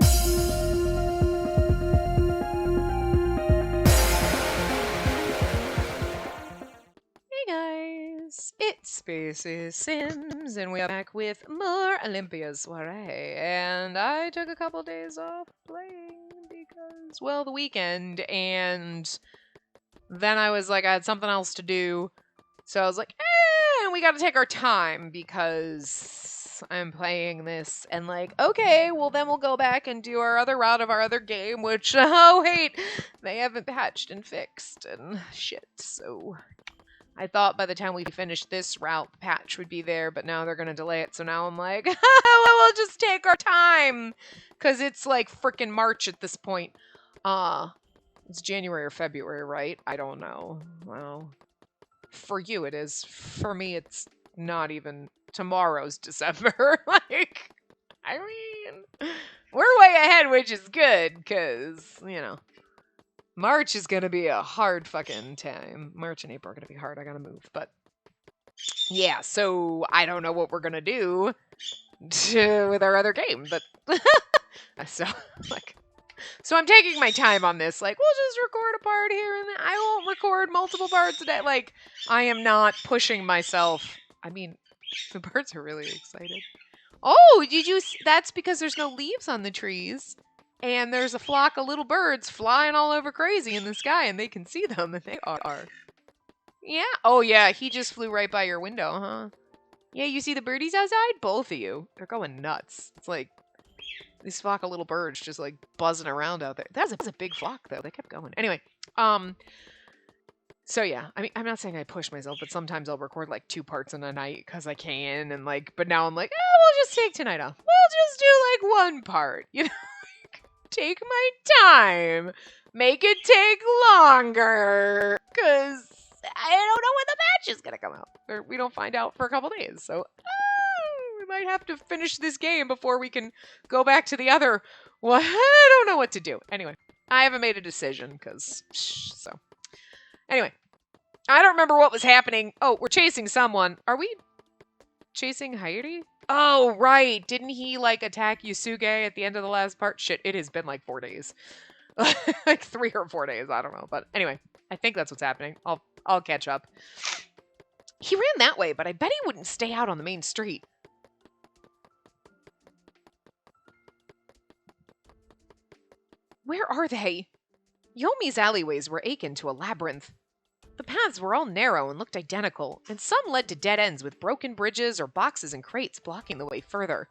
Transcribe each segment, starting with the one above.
Hey guys, it's Spacey Sims, and we're back with more Olympia Soiree. And I took a couple days off playing because, well, the weekend, and then I was like, I had something else to do. So I was like, we gotta take our time because I'm playing this. And like, okay, well then we'll go back and do our other route of our other game, which, oh wait, they haven't patched and fixed and shit. So I thought by the time we finished this route, the patch would be there, but now they're gonna delay it. So now I'm like, well, we'll just take our time because it's like freaking March at this point. It's January or February, right? I don't know. Well, for you it is. For me, it's not even tomorrow's December. Like, I mean, we're way ahead, which is good, because, you know, March is gonna be a hard fucking time. March and April are gonna be hard. I gotta move, but yeah, so I don't know what we're gonna do with our other game, but so like, so I'm taking my time on this. Like, we'll just record a part here, and I won't record multiple parts a day. Like, I am not pushing myself. I mean, the birds are really excited. Oh, did you? That's because there's no leaves on the trees. And there's a flock of little birds flying all over crazy in the sky, and they can see them, and they are. Yeah. Oh, yeah, he just flew right by your window, huh? Yeah, you see the birdies outside? Both of you. They're going nuts. It's like this flock of little birds just, like, buzzing around out there. That's a big flock, though. They kept going. Anyway, so yeah, I mean, I'm not saying I push myself, but sometimes I'll record, like, 2 parts in a night because I can, and, like, but now I'm like, we'll just take tonight off. We'll just do, like, 1 part, you know? Take my time. Make it take longer. Because I don't know when the match is going to come out. Or we don't find out for a couple days. So we might have to finish this game before we can go back to the other. Well, I don't know what to do. Anyway, I haven't made a decision because, so. Anyway, I don't remember what was happening. Oh, we're chasing someone. Are we chasing Hiyori? Oh, right. Didn't he, like, attack Yusuke at the end of the last part? Shit, it has been, like, 4 days. Like, 3 or 4 days. I don't know. But anyway, I think that's what's happening. I'll catch up. He ran that way, but I bet he wouldn't stay out on the main street. Where are they? Yomi's alleyways were akin to a labyrinth. The paths were all narrow and looked identical, and some led to dead ends with broken bridges or boxes and crates blocking the way further.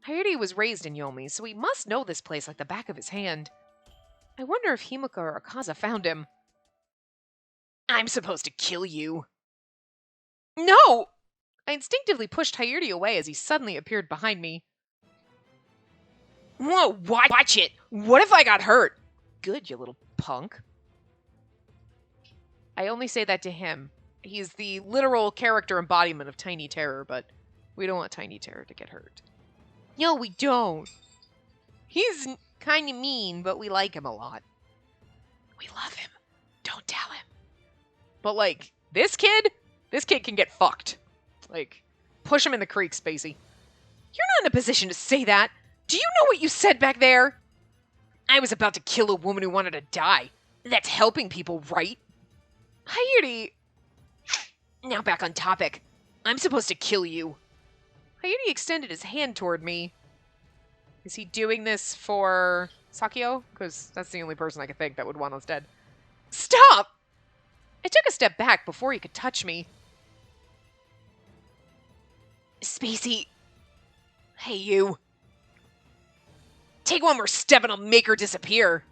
Hiyori was raised in Yomi, so he must know this place like the back of his hand. I wonder if Himuka or Akaza found him. I'm supposed to kill you. No! I instinctively pushed Hiyori away as he suddenly appeared behind me. Whoa, watch it! What if I got hurt? Good, you little punk. I only say that to him. He's the literal character embodiment of Tiny Terror, but we don't want Tiny Terror to get hurt. No, we don't. He's kind of mean, but we like him a lot. We love him. Don't tell him. But, like, this kid can get fucked. Like, push him in the creek, Spacey. You're not in a position to say that. Do you know what you said back there? I was about to kill a woman who wanted to die. That's helping people, right? Hiyori. Now back on topic. I'm supposed to kill you. Hiyori extended his hand toward me. Is he doing this for Sakio? Because that's the only person I could think that would want us dead. Stop! I took a step back before he could touch me. Spacey. Hey, you. Take one more step and I'll make her disappear.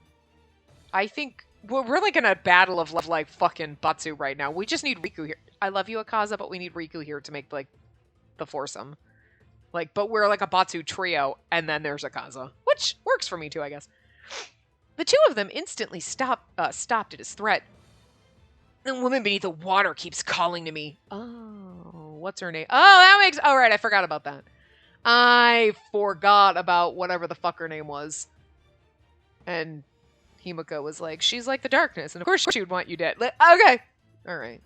I think we're really gonna battle of like fucking Batsu right now. We just need Riku here. I love you, Akaza, but we need Riku here to make like the foursome. Like, but we're like a Batsu trio, and then there's Akaza, which works for me too, I guess. The two of them instantly stopped at his threat. The woman beneath the water keeps calling to me. Oh, what's her name? Oh, that makes. Oh, right, I forgot about that. I forgot about whatever the fuck her name was. And Himuka was like, she's like the darkness, and of course she would want you dead. Okay. Alright.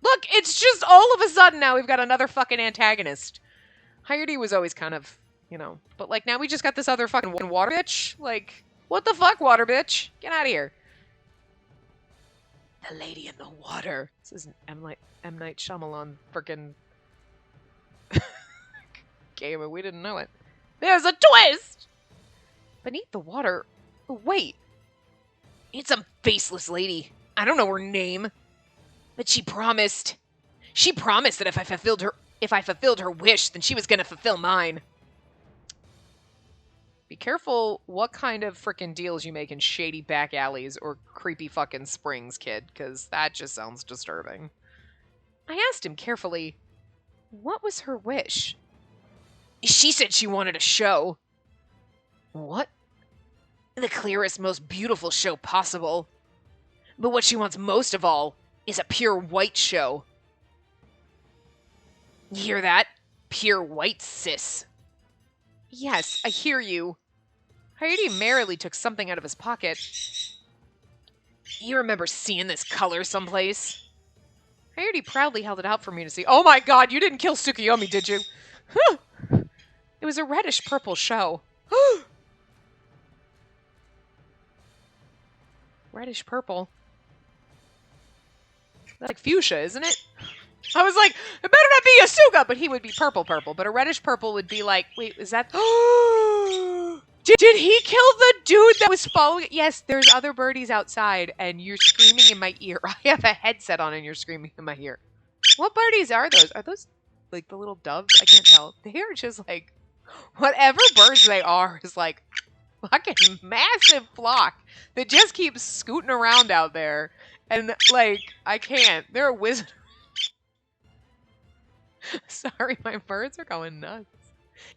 Look, it's just all of a sudden now we've got another fucking antagonist. Hiyori was always kind of, you know. But, like, now we just got this other fucking water bitch. Like, what the fuck, water bitch? Get out of here. The Lady in the Water. This is an M. Night Shyamalan freaking game, and we didn't know it. There's a twist! Beneath the water. Wait. It's some faceless lady. I don't know her name. But she promised. She promised that if I fulfilled her wish, then she was gonna fulfill mine. Be careful what kind of frickin' deals you make in shady back alleys or creepy fucking springs, kid, because that just sounds disturbing. I asked him carefully, what was her wish? She said she wanted a show. What? The clearest, most beautiful show possible. But what she wants most of all is a pure white show. You hear that? Pure white, sis. Yes, I hear you. Hiyori merrily took something out of his pocket. You remember seeing this color someplace? Hiyori proudly held it out for me to see. Oh my god, you didn't kill Tsukuyomi, did you? It was a reddish-purple show. Reddish-purple? That's like fuchsia, isn't it? I was like, it better not be Yasuga, but he would be purple-purple. But a reddish-purple would be like, wait, is that... Did he kill the dude that was following? Yes, there's other birdies outside, and you're screaming in my ear. I have a headset on, and you're screaming in my ear. What birdies are those? Are those, like, the little doves? I can't tell. They are just, like, whatever birds they are is, like, fucking massive flock that just keeps scooting around out there. And, like, I can't. They're a wizard. Sorry, my birds are going nuts.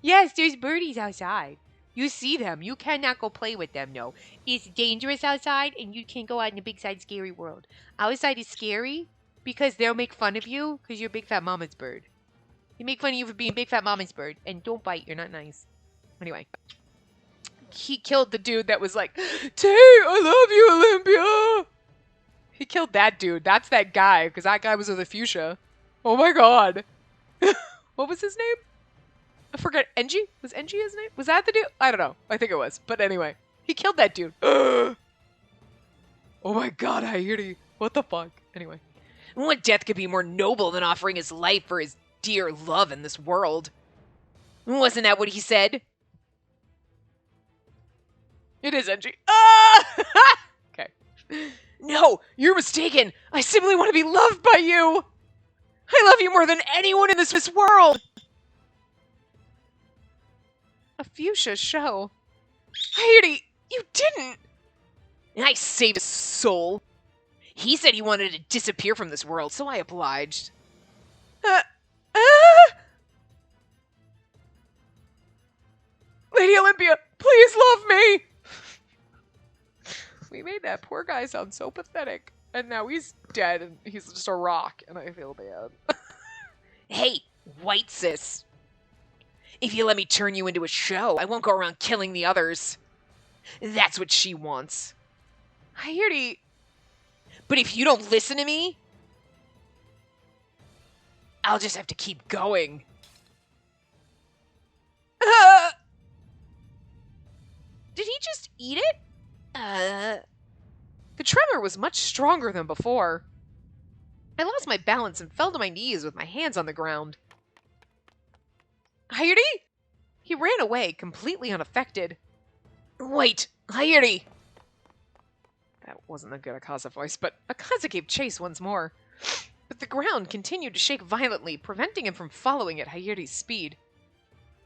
Yes, there's birdies outside. You see them. You cannot go play with them, no. It's dangerous outside, and you can't go out in the big side scary world. Outside is scary because they'll make fun of you because you're big fat mama's bird. They make fun of you for being big fat mama's bird, and don't bite. You're not nice. Anyway. He killed the dude that was like, Tay, I love you, Olympia. He killed that dude. That's that guy, because that guy was with a fuchsia. Oh my god. What was his name? I forget. Enji? Was Enji his name? Was that the dude? I don't know. I think it was. But anyway, he killed that dude. Oh my god, Hiyori. What the fuck? Anyway. What death could be more noble than offering his life for his dear love in this world? Wasn't that what he said? It is Enji. Ah! Okay. No, you're mistaken. I simply want to be loved by you. I love you more than anyone in this world. A fuchsia show. Hiyori, you didn't. I saved his soul. He said he wanted to disappear from this world, so I obliged. Lady Olympia, please love me. We made that poor guy sound so pathetic. And now he's dead and he's just a rock, and I feel bad. Hey, white sis. If you let me turn you into a show, I won't go around killing the others. That's what she wants. Hiyori. But if you don't listen to me, I'll just have to keep going. Did he just eat it? The tremor was much stronger than before. I lost my balance and fell to my knees with my hands on the ground. Hiyori? He ran away, completely unaffected. Wait, Hiyori! That wasn't a good Akaza voice, but Akaza gave chase once more. But the ground continued to shake violently, preventing him from following at Hiyori's speed.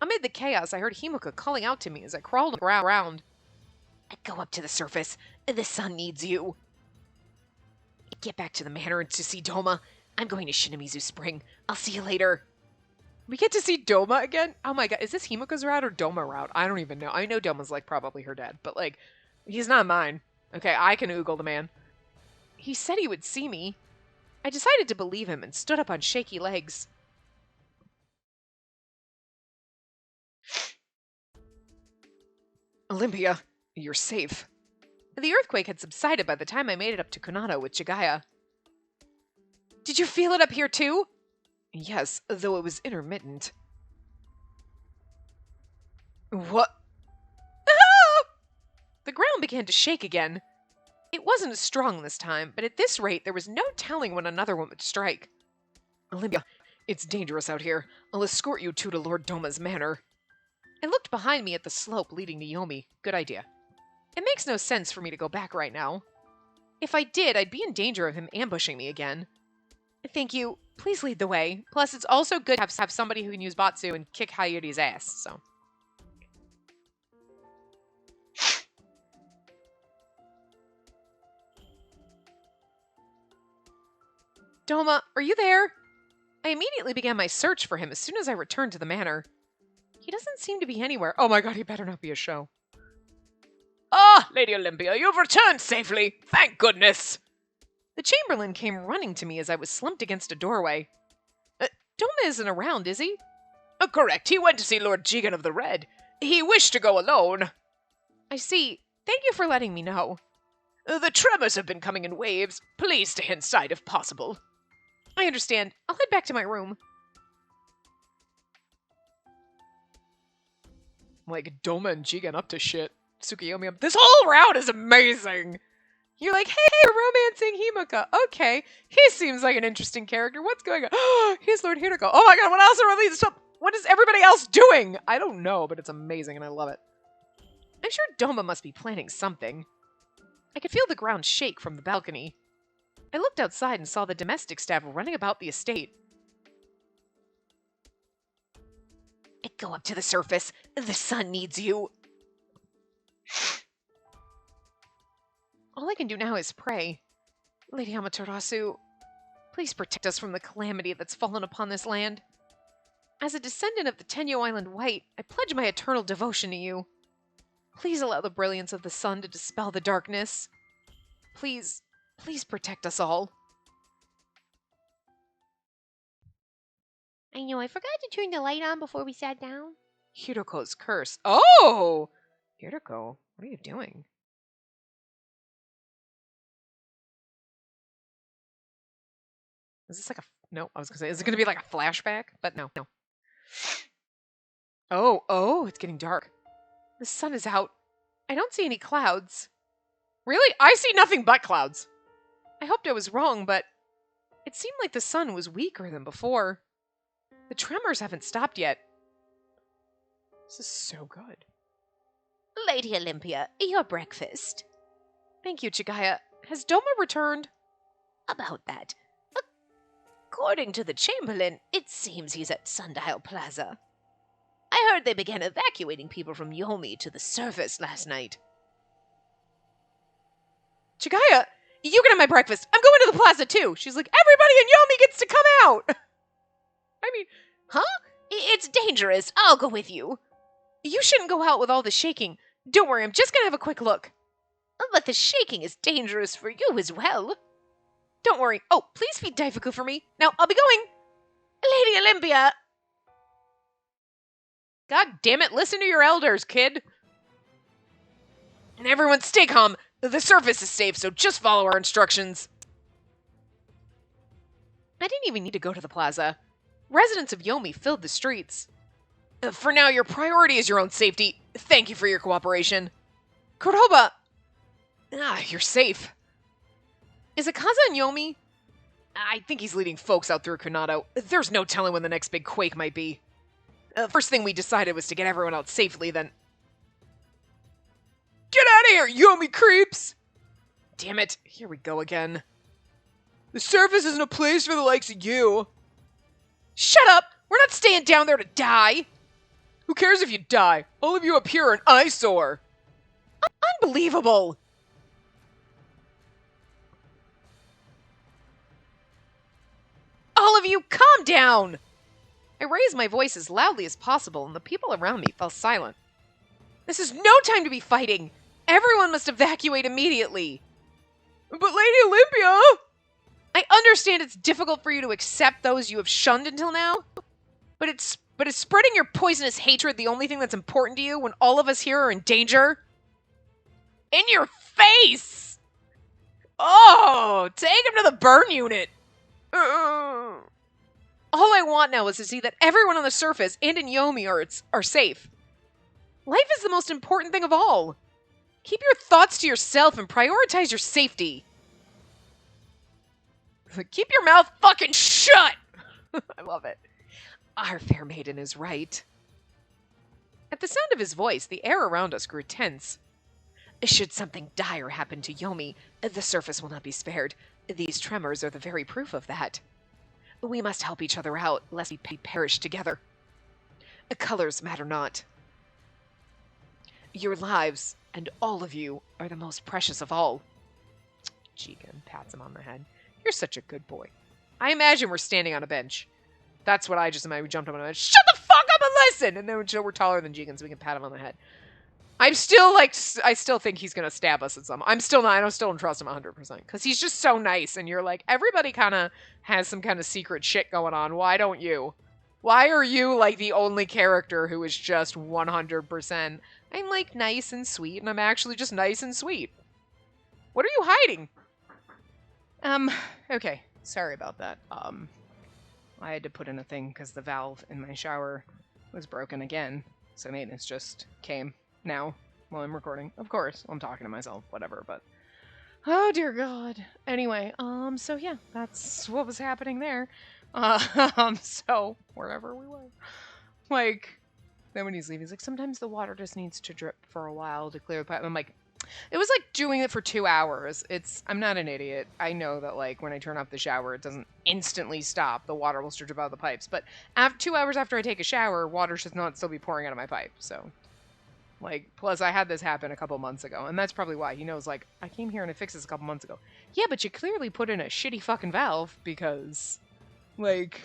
Amid the chaos, I heard Himuka calling out to me as I crawled around. Go up to the surface. The sun needs you. Get back to the manor and to see Doma. I'm going to Shinamizu Spring. I'll see you later. We get to see Doma again? Oh my god, is this Himuka's route or Doma route? I don't even know. I know Doma's like probably her dad, but like, he's not mine. Okay, I can oogle the man. He said he would see me. I decided to believe him and stood up on shaky legs. Olympia, you're safe. The earthquake had subsided by the time I made it up to Konano with Chigaya. Did you feel it up here too? Yes, though it was intermittent. What? Ah! The ground began to shake again. It wasn't as strong this time, but at this rate there was no telling when another one would strike. Olympia, it's dangerous out here. I'll escort you two to Lord Doma's manor. I looked behind me at the slope leading to Yomi. Good idea. It makes no sense for me to go back right now. If I did, I'd be in danger of him ambushing me again. Thank you. Please lead the way. Plus, it's also good to have somebody who can use Batsu and kick Hiyori's ass, so. Doma, are you there? I immediately began my search for him as soon as I returned to the manor. He doesn't seem to be anywhere. Oh my god, he better not be a show. Ah, Lady Olympia, you've returned safely. Thank goodness. The chamberlain came running to me as I was slumped against a doorway. Doma isn't around, is he? Correct. He went to see Lord Jigen of the Red. He wished to go alone. I see. Thank you for letting me know. The tremors have been coming in waves. Please stay inside if possible. I understand. I'll head back to my room. Like, Doma and Jigen up to shit. Tsukiyomi, this whole route is amazing! You're like, hey, we're romancing Himuka. Okay, he seems like an interesting character. What's going on? Here's Lord Hiroko. Oh my god, what else are these stuff? What is everybody else doing? I don't know, but it's amazing and I love it. I'm sure Doma must be planning something. I could feel the ground shake from the balcony. I looked outside and saw the domestic staff running about the estate. Go up to the surface. The sun needs you. All I can do now is pray. Lady Amaterasu, please protect us from the calamity that's fallen upon this land. As a descendant of the Tenyo Island White, I pledge my eternal devotion to you. Please allow the brilliance of the sun to dispel the darkness. Please, please protect us all. I know, I forgot to turn the light on before we sat down. Hiroko's curse. Oh! Hiroko, what are you doing? Is this like a... No, I was going to say, is it going to be like a flashback? But no. Oh, it's getting dark. The sun is out. I don't see any clouds. Really? I see nothing but clouds. I hoped I was wrong, but it seemed like the sun was weaker than before. The tremors haven't stopped yet. This is so good. Lady Olympia, your breakfast. Thank you, Chigaya. Has Doma returned? About that. According to the Chamberlain, it seems he's at Sundial Plaza. I heard they began evacuating people from Yomi to the surface last night. Chigaya, you can have my breakfast. I'm going to the plaza too. She's like, everybody in Yomi gets to come out. I mean, huh? It's dangerous. I'll go with you. You shouldn't go out with all the shaking. Don't worry, I'm just going to have a quick look. But the shaking is dangerous for you as well. Don't worry. Oh, please feed Daifuku for me. Now, I'll be going. Lady Olympia! God damn it, listen to your elders, kid. And everyone stay calm. The surface is safe, so just follow our instructions. I didn't even need to go to the plaza. Residents of Yomi filled the streets. For now, your priority is your own safety. Thank you for your cooperation. Kuroba! You're safe. Is Akaza in Yomi? I think he's leading folks out through Kanado. There's no telling when the next big quake might be. First thing we decided was to get everyone out safely, then... Get out of here, Yomi creeps! Damn it, here we go again. The surface isn't a place for the likes of you. Shut up! We're not staying down there to die! Who cares if you die? All of you up here are an eyesore. Unbelievable! All of you, calm down! I raised my voice as loudly as possible, and the people around me fell silent. This is no time to be fighting! Everyone must evacuate immediately! But Lady Olympia! I understand it's difficult for you to accept those you have shunned until now, but is spreading your poisonous hatred the only thing that's important to you when all of us here are in danger? In your face! Oh, take him to the burn unit! All I want now is to see that everyone on the surface and in Yomi are safe. Life is the most important thing of all. Keep your thoughts to yourself and prioritize your safety. Keep your mouth fucking shut! I love it. Our fair maiden is right. At the sound of his voice, the air around us grew tense. Should something dire happen to Yomi, the surface will not be spared. These tremors are the very proof of that. We must help each other out, lest we perish together. Colors matter not. Your lives, and all of you, are the most precious of all. Jigen pats him on the head. You're such a good boy. I imagine we're standing on a bench. That's what I just imagined. We jumped up on a bench. Shut the fuck up and listen! And then we're taller than Jigen, so we can pat him on the head. I'm still like, I still think he's gonna stab us at some. I still don't trust him 100% because he's just so nice. And you're like, everybody kind of has some kind of secret shit going on. Why don't you? Why are you like the only character who is just 100%? I'm like nice and sweet, and I'm actually just nice and sweet. What are you hiding? Okay, sorry about that. I had to put in a thing because the valve in my shower was broken again, so maintenance just came now while I'm recording. Of course, I'm talking to myself, whatever, but oh dear God. Anyway, so yeah, that's what was happening there. So wherever we were, like, then when he's leaving, he's like, sometimes the water just needs to drip for a while to clear the pipe. I'm like, it was like doing it for 2 hours. I'm not an idiot. I know that like when I turn off the shower, it doesn't instantly stop. The water will still drip out of the pipes. But 2 hours after I take a shower, water should not still be pouring out of my pipe. So, like, plus I had this happen a couple months ago. And that's probably why. He knows, like, I came here and it fixed this a couple months ago. Yeah, but you clearly put in a shitty fucking valve because, like,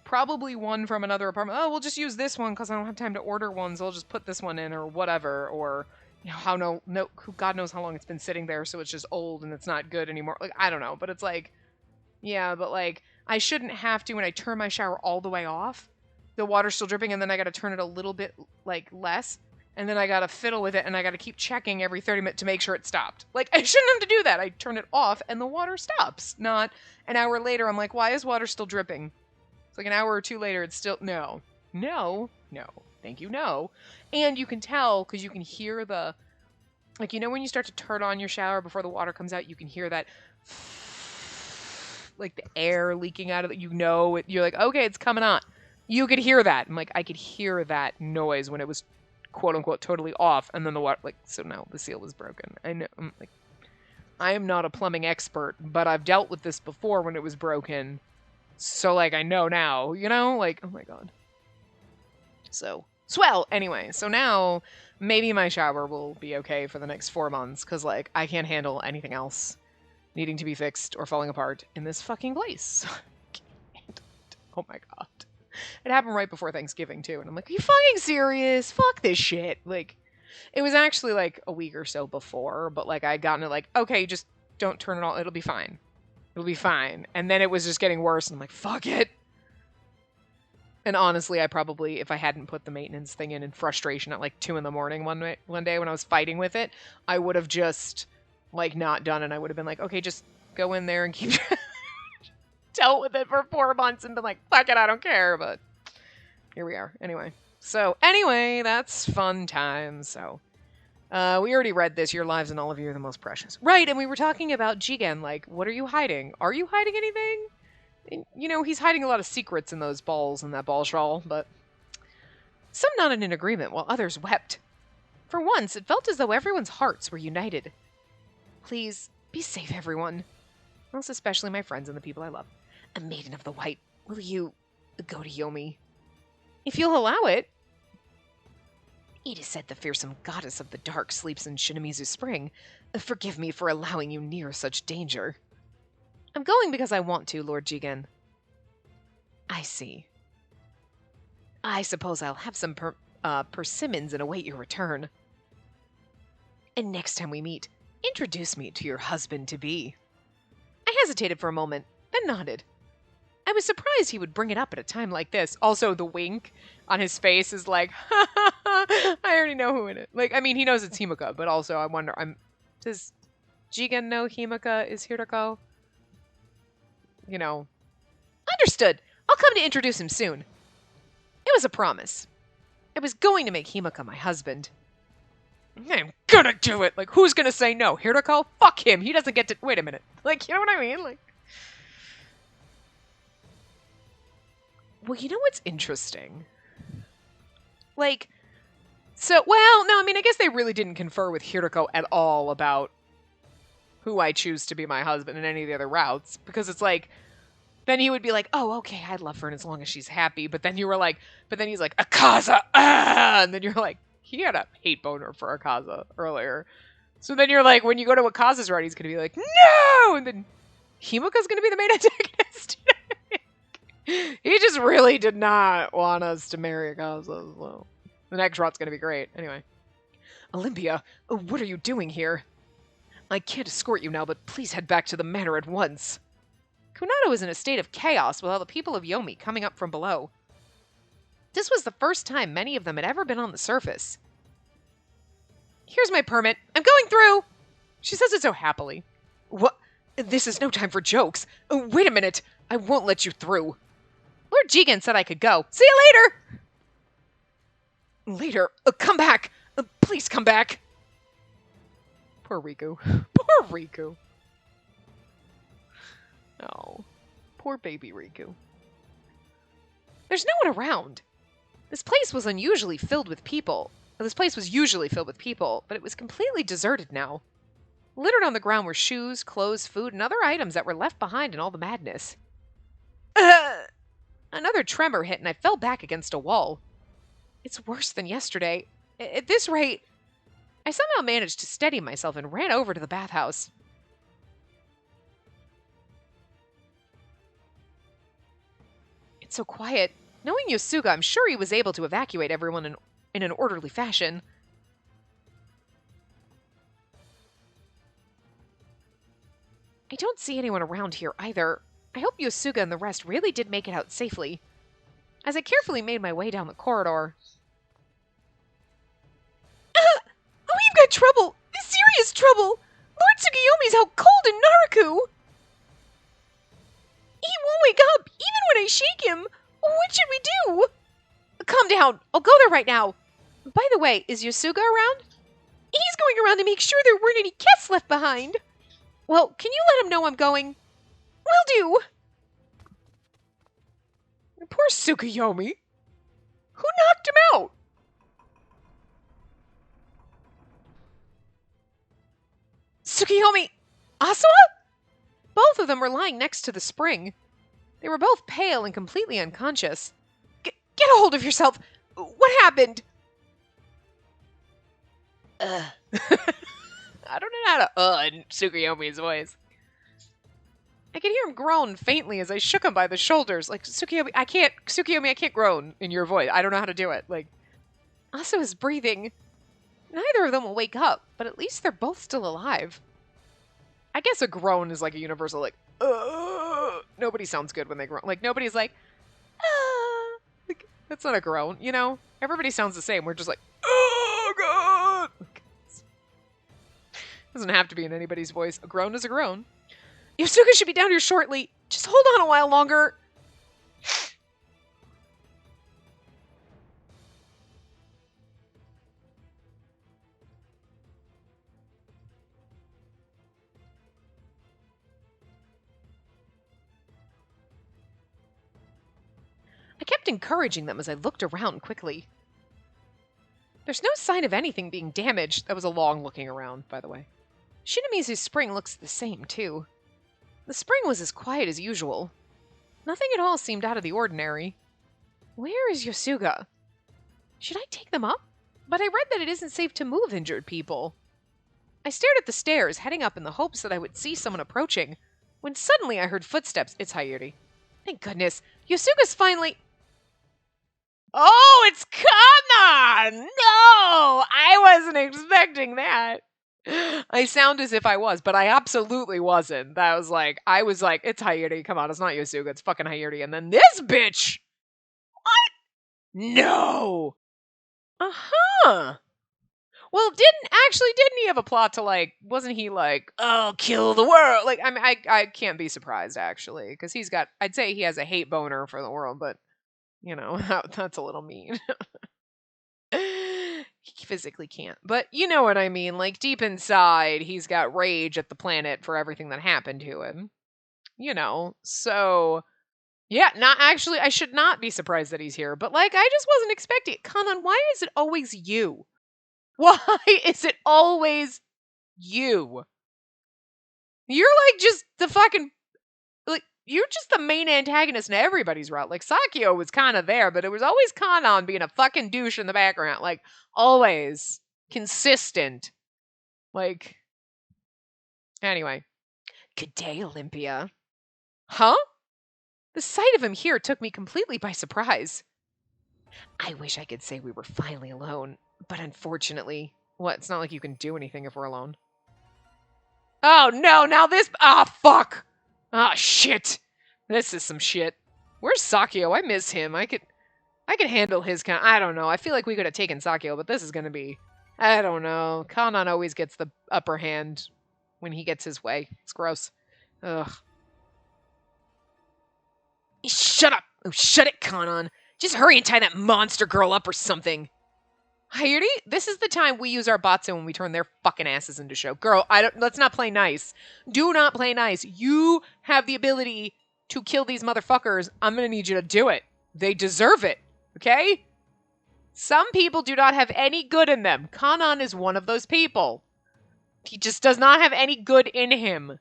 probably one from another apartment. Oh, we'll just use this one because I don't have time to order one, so I'll just put this one in or whatever. Or, you know, God knows how long it's been sitting there, so it's just old and it's not good anymore. Like, I don't know, but it's like, yeah, but like, I shouldn't have to, when I turn my shower all the way off, the water's still dripping, and then I gotta turn it a little bit, like, less, and then I gotta fiddle with it, and I gotta keep checking every 30 minutes to make sure it stopped. Like, I shouldn't have to do that. I turn it off, and the water stops. Not an hour later, I'm like, why is water still dripping? It's like an hour or two later, it's still, no, thank you, no. And you can tell, because you can hear the, like, you know when you start to turn on your shower before the water comes out, you can hear that, like, the air leaking out of it, you know, you're like, okay, it's coming on. You could hear that. I'm like, I could hear that noise when it was, quote-unquote, totally off, and then the water, like, so now the seal was broken. I know, I'm like, I am not a plumbing expert, but I've dealt with this before when it was broken, so, like, I know now, you know? Like, oh my God. So, swell! Anyway, so now, maybe my shower will be okay for the next 4 months, because, like, I can't handle anything else needing to be fixed or falling apart in this fucking place. Oh my God. It happened right before Thanksgiving, too, and I'm like, are you fucking serious? Fuck this shit. Like, it was actually, like, a week or so before, but, like, I'd gotten it, like, okay, just don't turn it on, it'll be fine. It'll be fine. And then it was just getting worse, and I'm like, fuck it. And honestly, I probably, if I hadn't put the maintenance thing in frustration at like 2 in the morning one day when I was fighting with it, I would have just like not done it. I would have been like, okay, just go in there and keep dealt with it for 4 months and been like, fuck it, I don't care. But here we are. Anyway, that's fun times. So we already read this. Your lives and all of you are the most precious. Right, and we were talking about Jigen. Like, what are you hiding? Are you hiding anything? You know, he's hiding a lot of secrets in those balls in that ball shawl, but some nodded in agreement while others wept. For once, it felt as though everyone's hearts were united. Please, be safe, everyone. Most especially my friends and the people I love. A maiden of the white, will you go to Yomi? If you'll allow it. It is said the fearsome goddess of the dark sleeps in Shinamizu Spring. Forgive me for allowing you near such danger. I'm going because I want to, Lord Jigen. I see. I suppose I'll have some persimmons and await your return. And next time we meet, introduce me to your husband-to-be. I hesitated for a moment, then nodded. I was surprised he would bring it up at a time like this. Also, the wink on his face is like, ha ha ha, I already know who it is. Like, I mean, he knows it's Himuka, but also I wonder, does Jigen know Himuka is here to go? You know. Understood. I'll come to introduce him soon. It was a promise. I was going to make Himuka my husband. I'm gonna do it! Like, who's gonna say no? Hiroko? Fuck him! He doesn't get to- Wait a minute. Like, you know what I mean? Like... Well, you know what's interesting? Like, so, well, no, I mean, I guess they really didn't confer with Hiroko at all about who I choose to be my husband in any of the other routes, because it's like, then he would be like, oh, okay, I'd love her as long as she's happy, but then you were like, but then he's like, Akaza, ah! And then you're like, he had a hate boner for Akaza earlier. So then you're like, when you go to Akaza's route, he's going to be like, no! And then Himuka's going to be the main antagonist. He just really did not want us to marry Akaza. So the next route's going to be great. Anyway. Olympia, what are you doing here? I can't escort you now, but please head back to the manor at once. Kunado was in a state of chaos with all the people of Yomi coming up from below. This was the first time many of them had ever been on the surface. Here's my permit. I'm going through! She says it so happily. What? This is no time for jokes. Wait a minute. I won't let you through. Lord Jigen said I could go. See you later! Later? Come back! Please come back! Poor Riku. Poor Riku. Oh. Poor baby Riku. There's no one around. This place was usually filled with people, but it was completely deserted now. Littered on the ground were shoes, clothes, food, and other items that were left behind in all the madness. Another tremor hit and I fell back against a wall. It's worse than yesterday. At this rate, I somehow managed to steady myself and ran over to the bathhouse. It's so quiet. Knowing Yosuga, I'm sure he was able to evacuate everyone in an orderly fashion. I don't see anyone around here either. I hope Yosuga and the rest really did make it out safely. As I carefully made my way down the corridor... Oh, you've got trouble! Serious trouble! Lord Tsukiyomi's out cold in Naraku! He won't wake up, even when I shake him! What should we do? Calm down, I'll go there right now. By the way, is Yosuga around? He's going around to make sure there weren't any guests left behind. Well, can you let him know I'm going? Will do! Poor Tsukiyomi. Who knocked him out? Tsukiyomi! Asawa? Both of them were lying next to the spring. They were both pale and completely unconscious. Get a hold of yourself! What happened? I don't know how to in Tsukiyomi's voice. I could hear him groan faintly as I shook him by the shoulders. Like, Tsukiyomi, I can't groan in your voice. I don't know how to do it. Like, Asa is breathing. Neither of them will wake up, but at least they're both still alive. I guess a groan is like a universal, like, nobody sounds good when they groan. Like, nobody's like, like, that's not a groan, you know? Everybody sounds the same. We're just like, oh, God! Like, doesn't have to be in anybody's voice. A groan is a groan. Yosuga should be down here shortly. Just hold on a while longer. I kept encouraging them as I looked around quickly. There's no sign of anything being damaged. That was a long looking around, by the way. Shinamizu's spring looks the same, too. The spring was as quiet as usual. Nothing at all seemed out of the ordinary. Where is Yosuga? Should I take them up? But I read that it isn't safe to move injured people. I stared at the stairs, heading up in the hopes that I would see someone approaching, when suddenly I heard footsteps. It's Hiyori. Thank goodness. Yosuga's finally... Oh, it's Kanan! No! I wasn't expecting that. I sound as if I was, but I absolutely wasn't. I was like, it's Hiyori. Come on, it's not Yosuga. It's fucking Hiyori. And then this bitch! What? No! Uh-huh. Well, didn't he have a plot to, like, wasn't he like, oh, kill the world? Like, I mean, I can't be surprised, actually, because I'd say he has a hate boner for the world, but, you know, that's a little mean. he physically can't. But you know what I mean. Like, deep inside, he's got rage at the planet for everything that happened to him. You know, so... Yeah, not actually, I should not be surprised that he's here. But, like, I just wasn't expecting it. Kanan, why is it always you? Why is it always you? You're, like, just the fucking... Like, you're just the main antagonist in everybody's route. Like, Sakio was kind of there, but it was always Kanan being a fucking douche in the background. Like, always. Consistent. Like... Anyway. Good day, Olympia. Huh? The sight of him here took me completely by surprise. I wish I could say we were finally alone, but unfortunately... What, it's not like you can do anything if we're alone. Oh no, now this... Ah, fuck! Ah, shit! This is some shit. Where's Sakio? I miss him. I could handle his kind... I don't know. I feel like we could have taken Sakio, but this is gonna be... I don't know. Kanan always gets the upper hand when he gets his way. It's gross. Ugh. Shut up! Oh, shut it, Kanan. Just hurry and tie that monster girl up or something. Hiyori, this is the time we use our Batsu when we turn their fucking asses into show. Girl, let's not play nice. Do not play nice. You have the ability to kill these motherfuckers. I'm gonna need you to do it. They deserve it, okay? Some people do not have any good in them. Kanan is one of those people. He just does not have any good in him.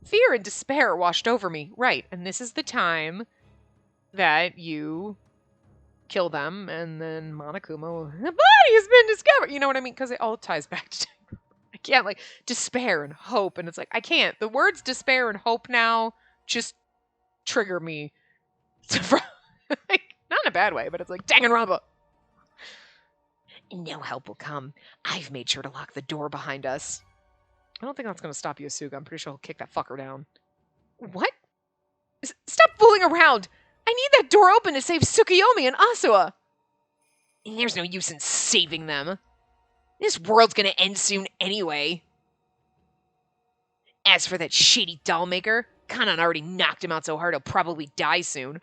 Fear and despair washed over me. Right, and this is the time that you kill them, and then Monokuma, the body has been discovered. You know what I mean? Because it all ties back to... I can't, like, despair and hope, and it's like, I can't. The words despair and hope now just trigger me. Like, not in a bad way, but it's like, Danganronpa. No help will come. I've made sure to lock the door behind us. I don't think that's going to stop Yasuga. I'm pretty sure he'll kick that fucker down. What? Stop fooling around! I need that door open to save Tsukuyomi and Asua! There's no use in saving them. This world's gonna end soon anyway. As for that shady doll maker, Kanan already knocked him out so hard he'll probably die soon.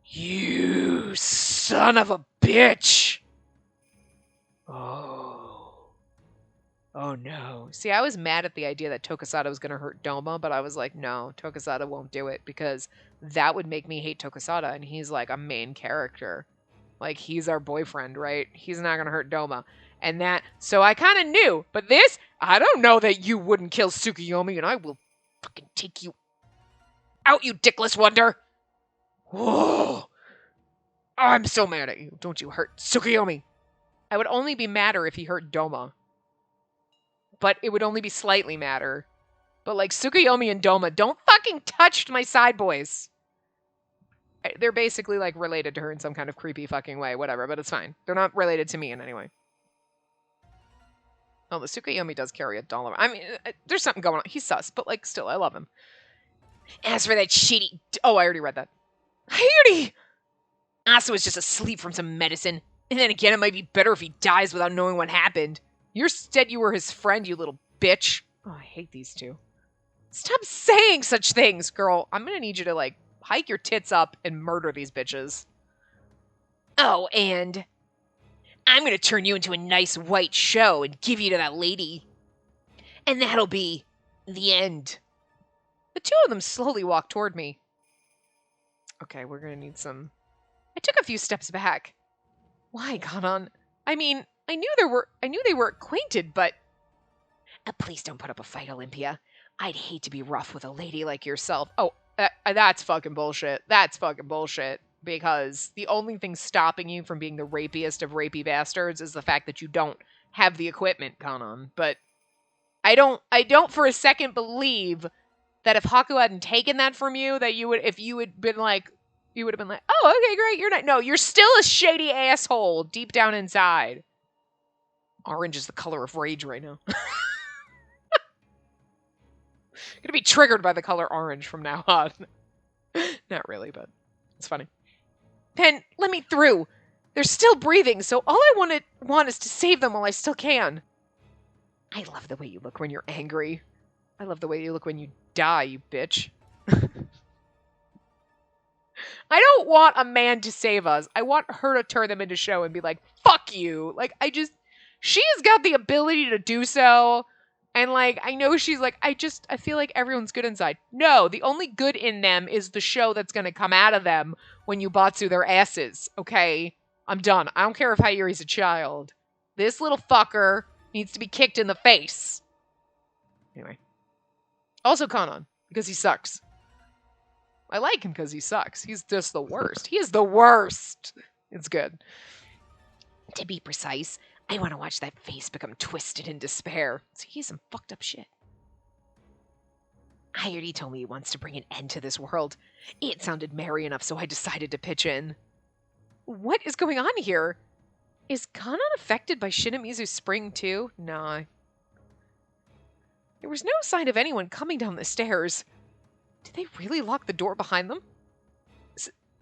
You son of a bitch! Oh no. See, I was mad at the idea that Tokusada was going to hurt Doma, but I was like, no, Tokusada won't do it because that would make me hate Tokusada, and he's like a main character. Like, he's our boyfriend, right? He's not going to hurt Doma. And that, so I kind of knew, but this, I don't know that you wouldn't kill Tsukuyomi, and I will fucking take you out, you dickless wonder. Whoa. I'm so mad at you. Don't you hurt Tsukuyomi. I would only be madder if he hurt Doma. But it would only be slightly madder. But like Tsukuyomi and Doma, don't fucking touch my side boys. They're basically like related to her in some kind of creepy fucking way, whatever, but it's fine. They're not related to me in any way. Oh, the Tsukuyomi does carry a dollar. I mean, there's something going on. He's sus, but like still, I love him. As for that shitty... Oh, I already read that. Hiyori! Asa was just asleep from some medicine. And then again, it might be better if he dies without knowing what happened. You said you were his friend, you little bitch. Oh, I hate these two. Stop saying such things, girl. I'm gonna need you to, like, hike your tits up and murder these bitches. Oh, and I'm gonna turn you into a nice white show and give you to that lady. And that'll be the end. The two of them slowly walk toward me. Okay, we're gonna need some... I took a few steps back. Why, Kanan? I mean... I knew they were acquainted, but... please don't put up a fight, Olympia. I'd hate to be rough with a lady like yourself. Oh, that's fucking bullshit. That's fucking bullshit. Because the only thing stopping you from being the rapiest of rapey bastards is the fact that you don't have the equipment, Kanan. But I don't for a second believe that if Haku hadn't taken that from you, that you would, if you had been like, you would have been like, oh, okay, great, you're not. No, you're still a shady asshole deep down inside. Orange is the color of rage right now. Gonna be triggered by the color orange from now on. Not really, but it's funny. Pen, let me through. They're still breathing, so all I want is to save them while I still can. I love the way you look when you're angry. I love the way you look when you die, you bitch. I don't want a man to save us. I want her to turn them into show and be like, fuck you. Like, she has got the ability to do so. And like, I know she's like, I feel like everyone's good inside. No, the only good in them is the show that's going to come out of them when you batsu their asses. Okay? I'm done. I don't care if Hiyori's a child. This little fucker needs to be kicked in the face. Anyway. Also Kanan, because he sucks. I like him because he sucks. He's just the worst. He is the worst. It's good. To be precise, I want to watch that face become twisted in despair. See, he's some fucked up shit. Hiyori told me he wants to bring an end to this world. It sounded merry enough, so I decided to pitch in. What is going on here? Is Kanan affected by Shinamizu's spring too? Nah. There was no sign of anyone coming down the stairs. Did they really lock the door behind them?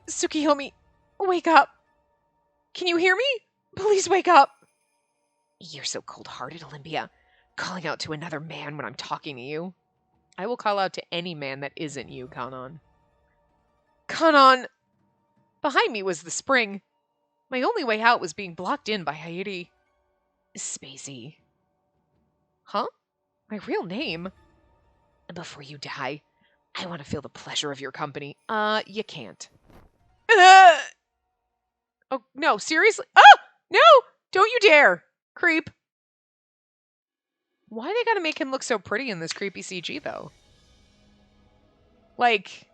Tsukiyomi, wake up. Can you hear me? Please wake up. You're so cold-hearted, Olympia. Calling out to another man when I'm talking to you. I will call out to any man that isn't you, Kanan. Kanan! Behind me was the spring. My only way out was being blocked in by Hiyori. Spacey. Huh? My real name? Before you die, I want to feel the pleasure of your company. You can't. Oh, no, seriously? Oh! No! Don't you dare! Creep. Why they gotta make him look so pretty in this creepy CG, though? Like,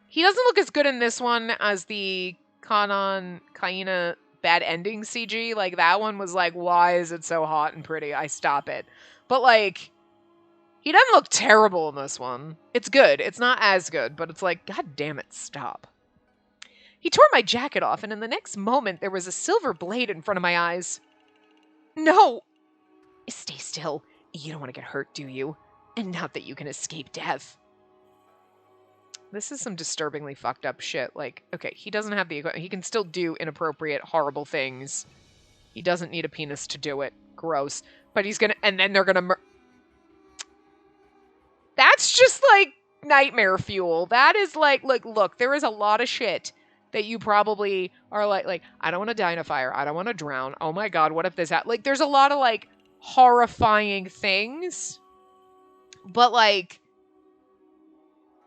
he doesn't look as good in this one as the Kaina bad ending CG. Like, that one was like, why is it so hot and pretty? I stop it. But, like, he doesn't look terrible in this one. It's good. It's not as good, but it's like, god damn it, stop. He tore my jacket off, and in the next moment, there was a silver blade in front of my eyes. No! Stay still. You don't want to get hurt, do you? And not that you can escape death. This is some disturbingly fucked up shit. Like, okay, he doesn't have the equipment. He can still do inappropriate, horrible things. He doesn't need a penis to do it. Gross. But he's gonna, and then they're gonna That's just like nightmare fuel. That is like, look, there is a lot of shit that you probably are like, I don't want to die in a fire. I don't want to drown. Oh my god, what if this happens? Like, there's a lot of like horrifying things. But like,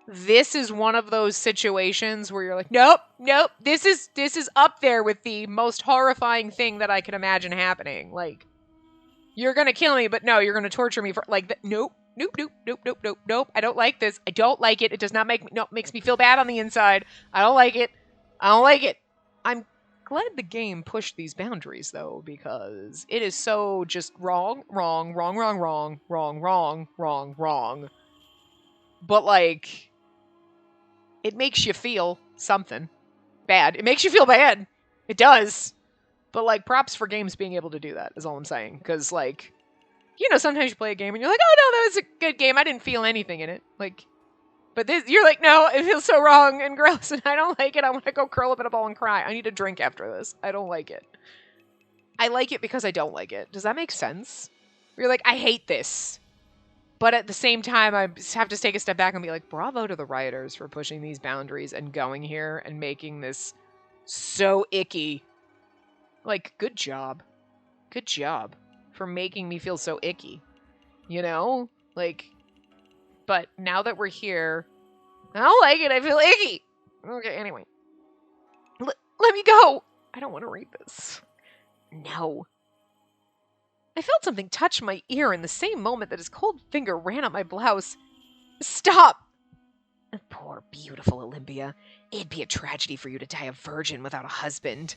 this is one of those situations where you're like, nope, this is up there with the most horrifying thing that I can imagine happening. Like, you're gonna kill me, but no, you're gonna torture me for like, nope. I don't like this. I don't like it. It does not make me, no, it makes me feel bad on the inside. I don't like it. I'm glad the game pushed these boundaries though, because it is so just wrong. But like, it makes you feel something bad. It makes you feel bad. It does. But like, props for games being able to do that is all I'm saying. Because like, you know, sometimes you play a game and you're like, oh no, that was a good game. I didn't feel anything in it. Like, but this, you're like, no, it feels so wrong and gross and I don't like it. I want to go curl up in a ball and cry. I need a drink after this. I don't like it. I like it because I don't like it. Does that make sense? You're like, I hate this. But at the same time, I have to take a step back and be like, bravo to the writers for pushing these boundaries and going here and making this so icky. Like, good job. Good job for making me feel so icky. You know? Like, but now that we're here, I don't like it. I feel icky. Okay, anyway. Let me go. I don't want to read this. No. I felt something touch my ear in the same moment that his cold finger ran up my blouse. Stop! Poor, beautiful Olympia. It'd be a tragedy for you to die a virgin without a husband.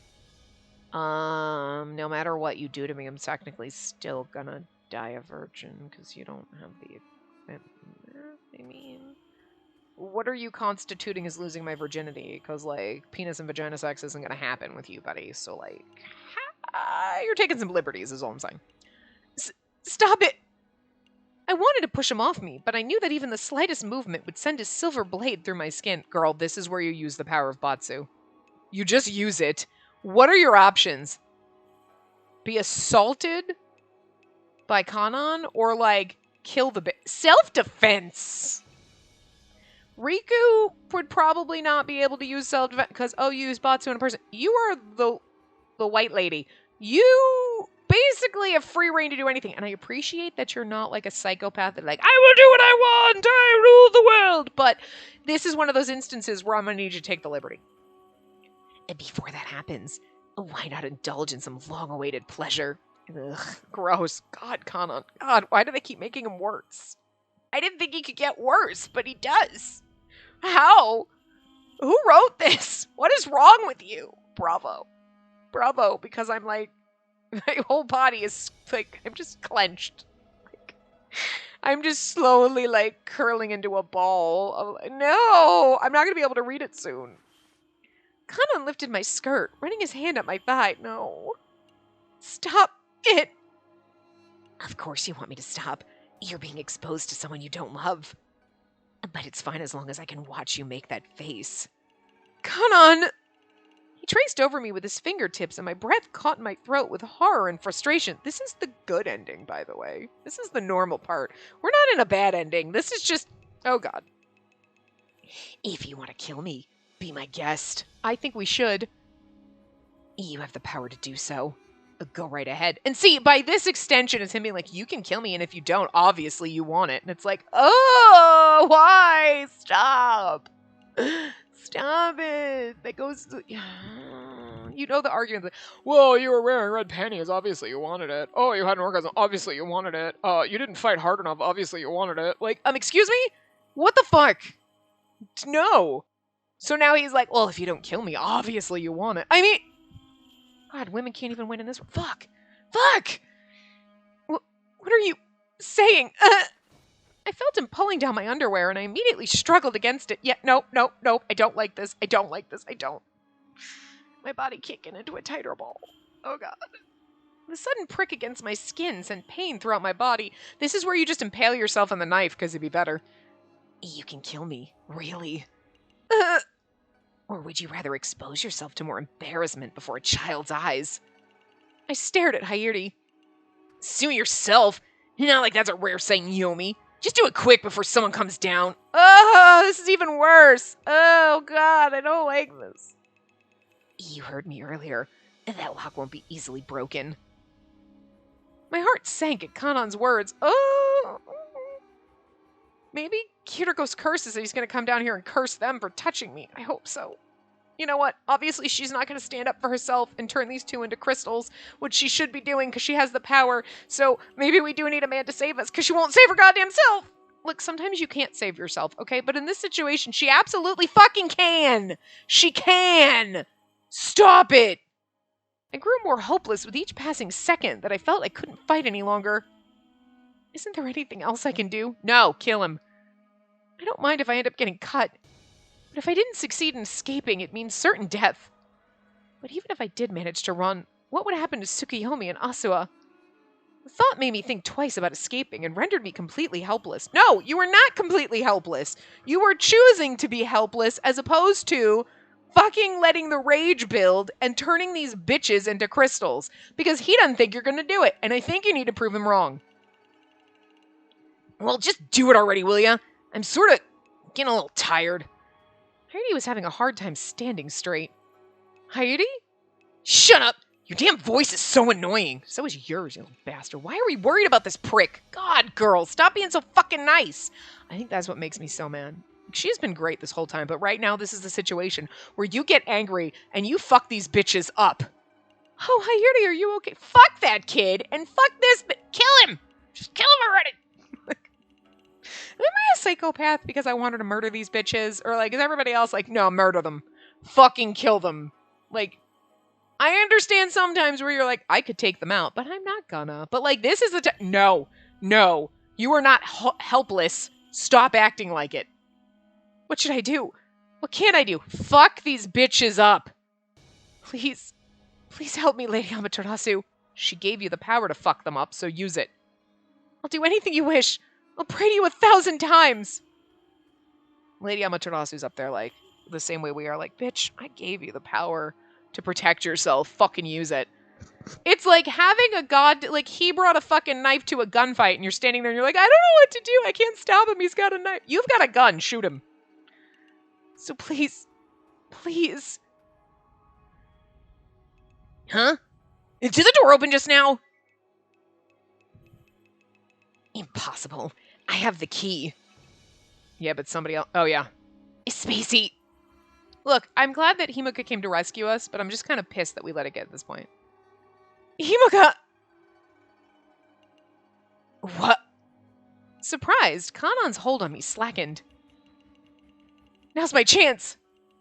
No matter what you do to me, I'm technically still gonna die a virgin, because you don't have the equipment. I mean, what are you constituting as losing my virginity? Because, like, penis and vagina sex isn't gonna happen with you, buddy. So, like, you're taking some liberties, is all I'm saying. Stop it! I wanted to push him off me, but I knew that even the slightest movement would send his silver blade through my skin. Girl, this is where you use the power of Batsu. You just use it. What are your options? Be assaulted by Kanan or, like, kill the self-defense! Riku would probably not be able to use self-defense because, oh, you use Batsu in a person. You are the white lady. You basically have free reign to do anything. And I appreciate that you're not like a psychopath that like, I will do what I want. I rule the world. But this is one of those instances where I'm going to need you to take the liberty. And before that happens, why not indulge in some long-awaited pleasure? Ugh, gross. God, Kanan. God, why do they keep making him worse? I didn't think he could get worse, but he does. How? Who wrote this? What is wrong with you? Bravo. Bravo, because I'm like, my whole body is like, I'm just clenched. Like, I'm just slowly like curling into a ball. No, I'm not going to be able to read it soon. Kanan lifted my skirt, running his hand up my thigh. No. Stop it. Of course you want me to stop. You're being exposed to someone you don't love. But it's fine as long as I can watch you make that face. Kanan! He traced over me with his fingertips, and my breath caught in my throat with horror and frustration. This is the good ending, by the way. This is the normal part. We're not in a bad ending. This is just... Oh, God. If you want to kill me, be my guest. I think we should. You have the power to do so. Go right ahead. And see, by this extension, it's him being like, you can kill me, and if you don't, obviously you want it. And it's like, oh, why? Stop. Stop it. That goes to... You know the argument. Like, whoa, you were wearing red panties. Obviously you wanted it. Oh, you had an orgasm. Obviously you wanted it. You didn't fight hard enough. Obviously you wanted it. Like, excuse me? What the fuck? No. So now he's like, well, if you don't kill me, obviously you want it. I mean... God, women can't even win in this. Fuck! Fuck! What are you saying? I felt him pulling down my underwear, and I immediately struggled against it. Nope. I don't like this. I don't. My body kicking into a tighter ball. Oh, God. The sudden prick against my skin sent pain throughout my body. This is where you just impale yourself on the knife, because it'd be better. You can kill me. Really? Or would you rather expose yourself to more embarrassment before a child's eyes? I stared at Hiyori. Sue yourself. Not like that's a rare sight, Yomi. Just do it quick before someone comes down. Oh, this is even worse. Oh, God, I don't like this. You heard me earlier. That lock won't be easily broken. My heart sank at Kanan's words. Oh. Maybe Kiriko's curses that he's going to come down here and curse them for touching me. I hope so. You know what? Obviously, she's not going to stand up for herself and turn these two into crystals, which she should be doing because she has the power. So maybe we do need a man to save us because she won't save her goddamn self. Look, sometimes you can't save yourself, okay? But in this situation, she absolutely fucking can. She can. Stop it. I grew more hopeless with each passing second that I felt I couldn't fight any longer. Isn't there anything else I can do? No, kill him. I don't mind if I end up getting cut. But if I didn't succeed in escaping, it means certain death. But even if I did manage to run, what would happen to Tsukuyomi and Asua? The thought made me think twice about escaping and rendered me completely helpless. No, you were not completely helpless. You were choosing to be helpless as opposed to fucking letting the rage build and turning these bitches into crystals. Because he doesn't think you're going to do it. And I think you need to prove him wrong. Well, just do it already, will ya? I'm sort of getting a little tired. Hiyori was having a hard time standing straight. Hiyori? Shut up! Your damn voice is so annoying. So is yours, you little bastard. Why are we worried about this prick? God, girl, stop being so fucking nice. I think that's what makes me so mad. She's been great this whole time, but right now this is the situation where you get angry and you fuck these bitches up. Oh, Hiyori, are you okay? Fuck that kid and fuck this, but kill him! Just kill him already! Am I a psychopath because I wanted to murder these bitches? Or, like, is everybody else like, no, murder them. Fucking kill them. Like, I understand sometimes where you're like, I could take them out, but I'm not gonna. But, like, this is the No. You are not helpless. Stop acting like it. What should I do? What can I do? Fuck these bitches up. Please help me, Lady Amaterasu. She gave you the power to fuck them up, so use it. I'll do anything you wish. I'll pray to you 1,000 times. Lady Amaterasu's up there like, the same way we are like, bitch, I gave you the power to protect yourself. Fucking use it. It's like having a god, like he brought a fucking knife to a gunfight and you're standing there and you're like, I don't know what to do. I can't stop him. He's got a knife. You've got a gun. Shoot him. So please, please. Huh? Did the door open just now? Impossible. I have the key. Yeah, but somebody else. Oh, yeah. Spacey. Look, I'm glad that Himuka came to rescue us, but I'm just kind of pissed that we let it get at this point. Himuka! What? Surprised, Kanan's hold on me slackened. Now's my chance.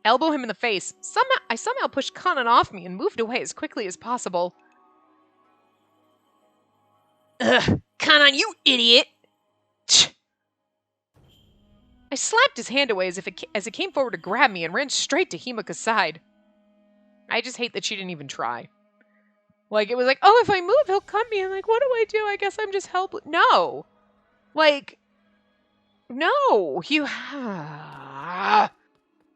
Elbow him in the face. I somehow pushed Kanan off me and moved away as quickly as possible. Ugh, Kanan, you idiot! I slapped his hand away as it came forward to grab me and ran straight to Himuka's side. I just hate that she didn't even try. Like, it was like, oh, if I move, he'll cut me. I'm like, what do I do? I guess I'm just helpless. No. Like, no. I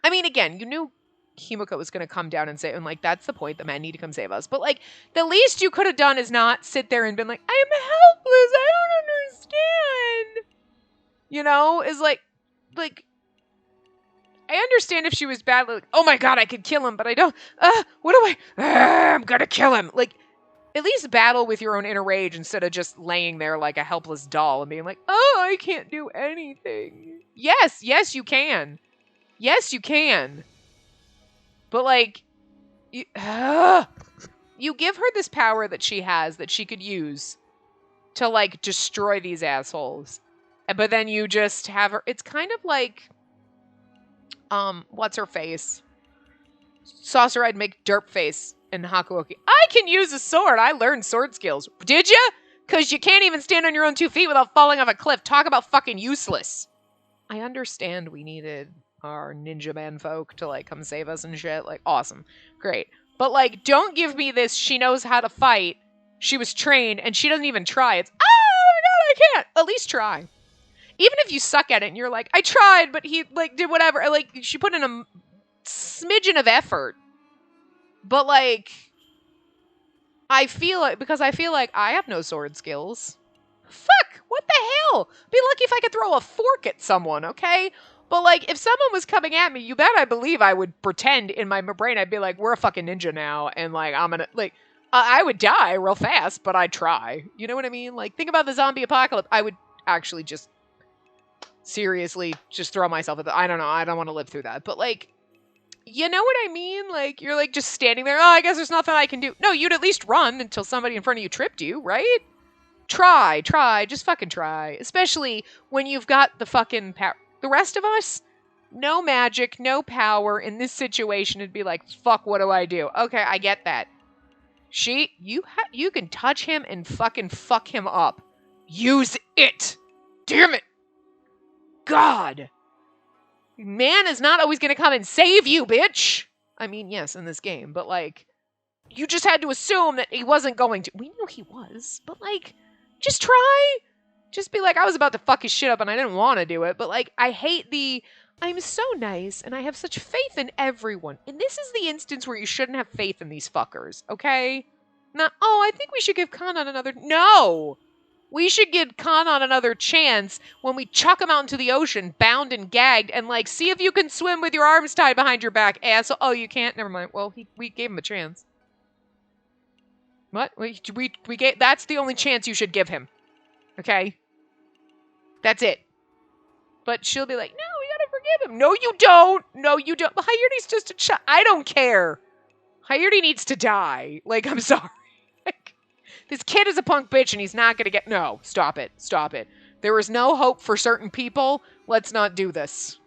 mean, again, you knew Himuka was going to come down and say, and like, that's the point, the men need to come save us. But like, the least you could have done is not sit there and been like, I'm helpless. I don't understand. You know, is like, I understand if she was badly like, oh my god, I could kill him, but I don't, what do I'm gonna kill him. Like, at least battle with your own inner rage instead of just laying there like a helpless doll and being like, oh, I can't do anything. Yes, you can. Yes, you can. But like, you give her this power that she has that she could use to like destroy these assholes. But then you just have her, it's kind of like, what's her face? Saucer-eyed make derp face in Hakuoki. I can use a sword. I learned sword skills. Did ya? Because you can't even stand on your own 2 feet without falling off a cliff. Talk about fucking useless. I understand we needed our ninja man folk to like come save us and shit. Like, awesome. Great. But like, don't give me this, she knows how to fight. She was trained and she doesn't even try. It's, oh my god, I can't. At least try. Even if you suck at it and you're like, I tried, but he like did whatever. Like, she put in a smidgen of effort. But like, I feel like I have no sword skills. Fuck, what the hell? Be lucky if I could throw a fork at someone, okay? But like, if someone was coming at me, you bet I believe I would pretend in my brain, I'd be like, we're a fucking ninja now, and like, I'm gonna, like, I would die real fast, but I'd try. You know what I mean? Like, think about the zombie apocalypse. I would actually just seriously just throw myself at I don't know, I don't want to live through that. But like, you know what I mean? Like, you're like just standing there, oh, I guess there's nothing I can do. No, you'd at least run until somebody in front of you tripped you, right? Try, just fucking try. Especially when you've got the fucking power. The rest of us, no magic, no power. In this situation, it'd be like, fuck, what do I do? Okay, I get that. You can touch him and fucking fuck him up. Use it! Damn it! God! Man is not always gonna come and save you, bitch! I mean, yes, in this game, but like, you just had to assume that he wasn't going to. We knew he was, but like, just try. Just be like, I was about to fuck his shit up and I didn't want to do it, but like, I hate I'm so nice and I have such faith in everyone. And this is the instance where you shouldn't have faith in these fuckers, okay? Not, oh, I think we should give Kanan another. No! We should give Kanan another chance when we chuck him out into the ocean, bound and gagged, and like, see if you can swim with your arms tied behind your back, asshole. Oh, you can't? Never mind. Well, we gave him a chance. What? We gave, that's the only chance you should give him. Okay? That's it. But she'll be like, no, we gotta forgive him. No, you don't. No, you don't. Hiyori's just a child. I don't care. Hiyori needs to die. Like, I'm sorry. Like, this kid is a punk bitch and he's not gonna get... No, stop it. Stop it. There is no hope for certain people. Let's not do this.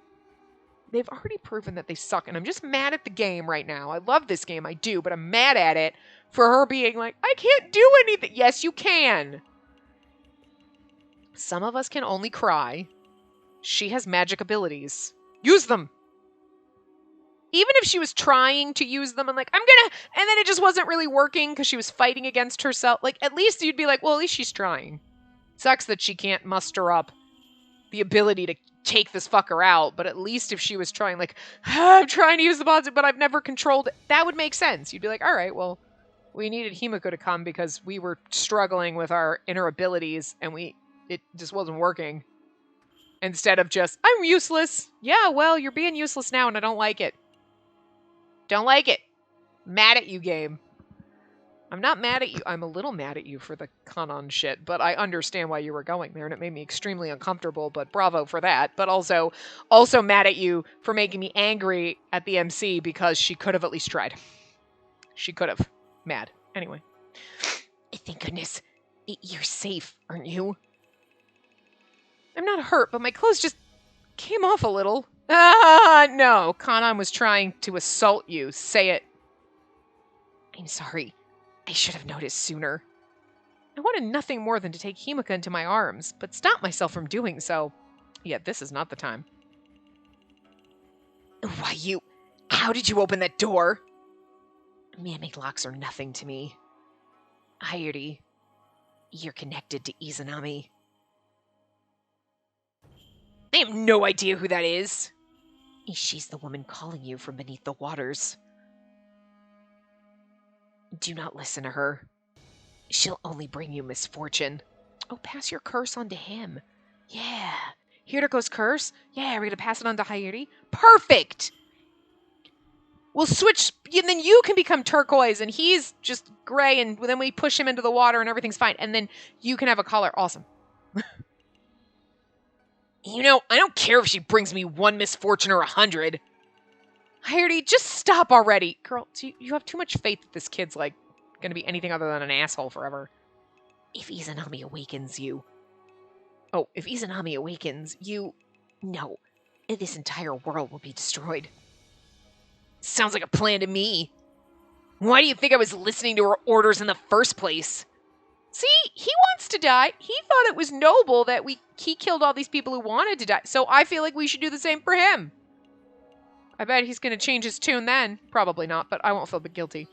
They've already proven that they suck, and I'm just mad at the game right now. I love this game, I do, but I'm mad at it for her being like, I can't do anything. Yes, you can. Some of us can only cry. She has magic abilities. Use them. Even if she was trying to use them and like, I'm gonna, and then it just wasn't really working because she was fighting against herself. Like, at least you'd be like, well, at least she's trying. Sucks that she can't muster up the ability to take this fucker out, but at least if she was trying, like, I'm trying to use the bots, but I've never controlled it, that would make sense. You'd be like, all right, well, we needed Himuka to come because we were struggling with our inner abilities and it just wasn't working. Instead of just, I'm useless. Yeah, well, you're being useless now and I don't like it. Don't like it. Mad at you, game. I'm not mad at you. I'm a little mad at you for the Kanan shit, but I understand why you were going there, and it made me extremely uncomfortable, but bravo for that. But also mad at you for making me angry at the MC because she could have at least tried. She could have. Mad. Anyway. Thank goodness. You're safe, aren't you? I'm not hurt, but my clothes just came off a little. No. Kanan was trying to assault you. Say it. I'm sorry. I should have noticed sooner. I wanted nothing more than to take Himuka into my arms, but stopped myself from doing so. Yet this is not the time. Why, how did you open that door? Man-made locks are nothing to me. Hiyori, you're connected to Izanami. I have no idea who that is. She's the woman calling you from beneath the waters. Do not listen to her. She'll only bring you misfortune. Oh, pass your curse on to him. Yeah. Hiriko's curse? Yeah, we're gonna pass it on to Hiyori. Perfect! We'll switch, and then you can become turquoise, and he's just gray, and then we push him into the water, and everything's fine. And then you can have a collar. Awesome. I don't care if she brings me one misfortune or 100. Hiyori, just stop already. Girl, you have too much faith that this kid's, gonna be anything other than an asshole forever. If Izanami awakens you... Oh, if Izanami awakens, you... No. This entire world will be destroyed. Sounds like a plan to me. Why do you think I was listening to her orders in the first place? See, he wants to die. He thought it was noble that he killed all these people who wanted to die. So I feel like we should do the same for him. I bet he's going to change his tune then. Probably not, but I won't feel guilty.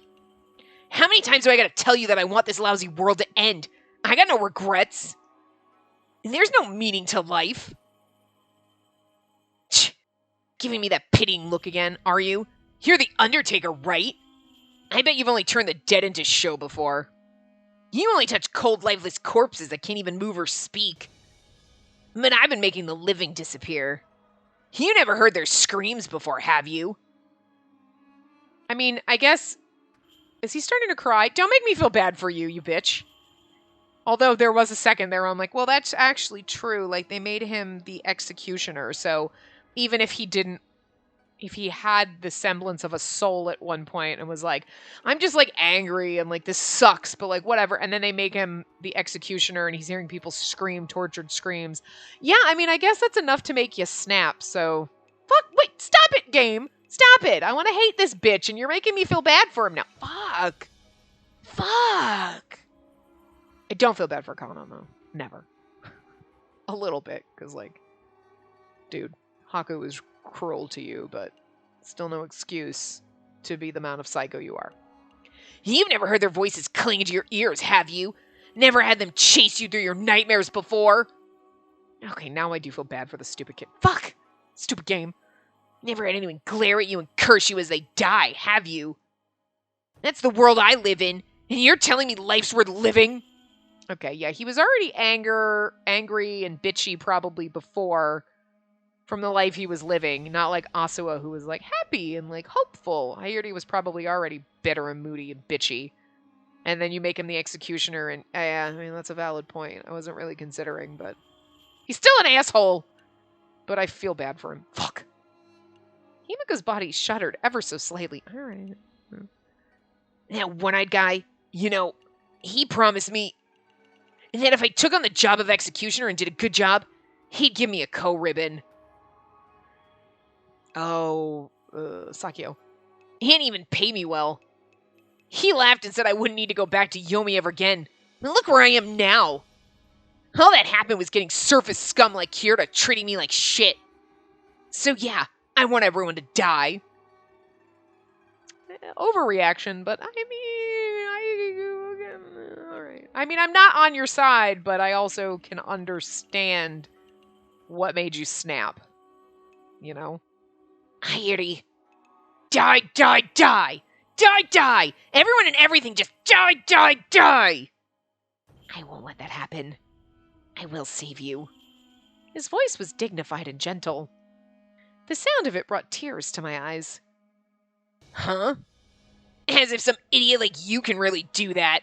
How many times do I gotta tell you that I want this lousy world to end? I got no regrets. There's no meaning to life. Giving me that pitying look again, are you? You're the Undertaker, right? I bet you've only turned the dead into show before. You only touch cold, lifeless corpses that can't even move or speak. But I've been making the living disappear. You never heard their screams before, have you? I mean, I guess... Is he starting to cry? Don't make me feel bad for you, you bitch. Although there was a second there where I'm like, well, that's actually true. They made him the executioner, so even if he had the semblance of a soul at one point and was like, I'm just, angry and, this sucks, but, whatever. And then they make him the executioner and he's hearing people scream, tortured screams. Yeah, I mean, I guess that's enough to make you snap, so... Wait, stop it, game! Stop it! I want to hate this bitch, and you're making me feel bad for him now. Fuck! I don't feel bad for Kanan, though. Never. A little bit, because, dude, Haku is cruel to you, but still no excuse to be the amount of psycho you are. You've never heard their voices clinging to your ears, have you? Never had them chase you through your nightmares before? Okay, now I do feel bad for the stupid kid. Fuck! Stupid game. Never had anyone glare at you and curse you as they die, have you? That's the world I live in, and you're telling me life's worth living? Okay, yeah, he was already angry and bitchy probably before from the life he was living, not like Asua, who was happy and hopeful. Hiyori was probably already bitter and moody and bitchy. And then you make him the executioner, and yeah, I mean, that's a valid point. I wasn't really considering, but he's still an asshole. But I feel bad for him. Fuck. Himuka's body shuddered ever so slightly. All right. That one-eyed guy, he promised me that if I took on the job of executioner and did a good job, he'd give me a co-ribbon. Oh, Sakio. He didn't even pay me well. He laughed and said I wouldn't need to go back to Yomi ever again. And look where I am now. All that happened was getting surface scum like Kyoto treating me like shit. So yeah, I want everyone to die. Overreaction, but all right. I mean, I'm not on your side, but I also can understand what made you snap. Hiyori. Die, die, die! Die, die! Everyone and everything just die, die, die! I won't let that happen. I will save you. His voice was dignified and gentle. The sound of it brought tears to my eyes. Huh? As if some idiot like you can really do that.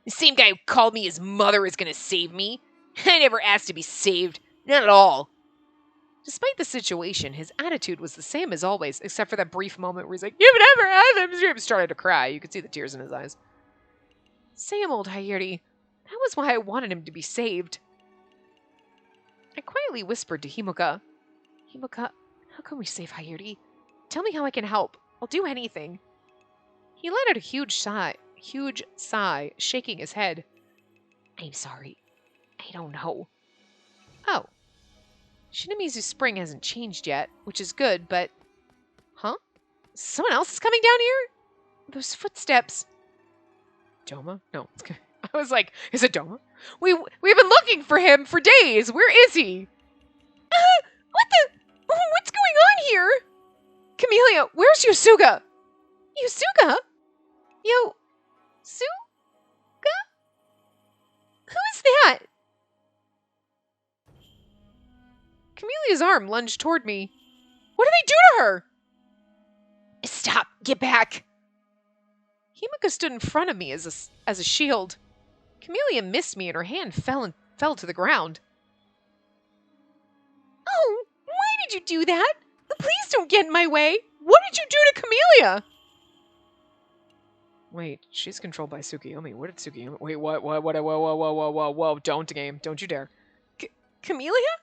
The same guy who called me his mother is gonna save me. I never asked to be saved. Not at all. Despite the situation, his attitude was the same as always, except for that brief moment where he's like, "You've never had them." He started to cry. You could see the tears in his eyes. Same old Hiyori. That was why I wanted him to be saved. I quietly whispered to Himuka, "Himuka, how can we save Hiyori? Tell me how I can help. I'll do anything." He let out a huge sigh, shaking his head. "I'm sorry. I don't know." Oh. Shinamizu Spring hasn't changed yet, which is good, but... Huh? Someone else is coming down here? Those footsteps. Doma? No. I was like, is it Doma? We've been looking for him for days. Where is he? What's going on here? Camellia, where's Yosuga? Yosuga? Yosuga? Who is that? Camellia's arm lunged toward me. What did they do to her? Stop! Get back! Himuka stood in front of me as a shield. Camellia missed me and her hand fell to the ground. Oh, why did you do that? Please don't get in my way. What did you do to Camellia? Wait, she's controlled by Tsukiyomi. What did Tsukiyomi... Wait, what? Whoa. Don't, game. Don't you dare. Camellia?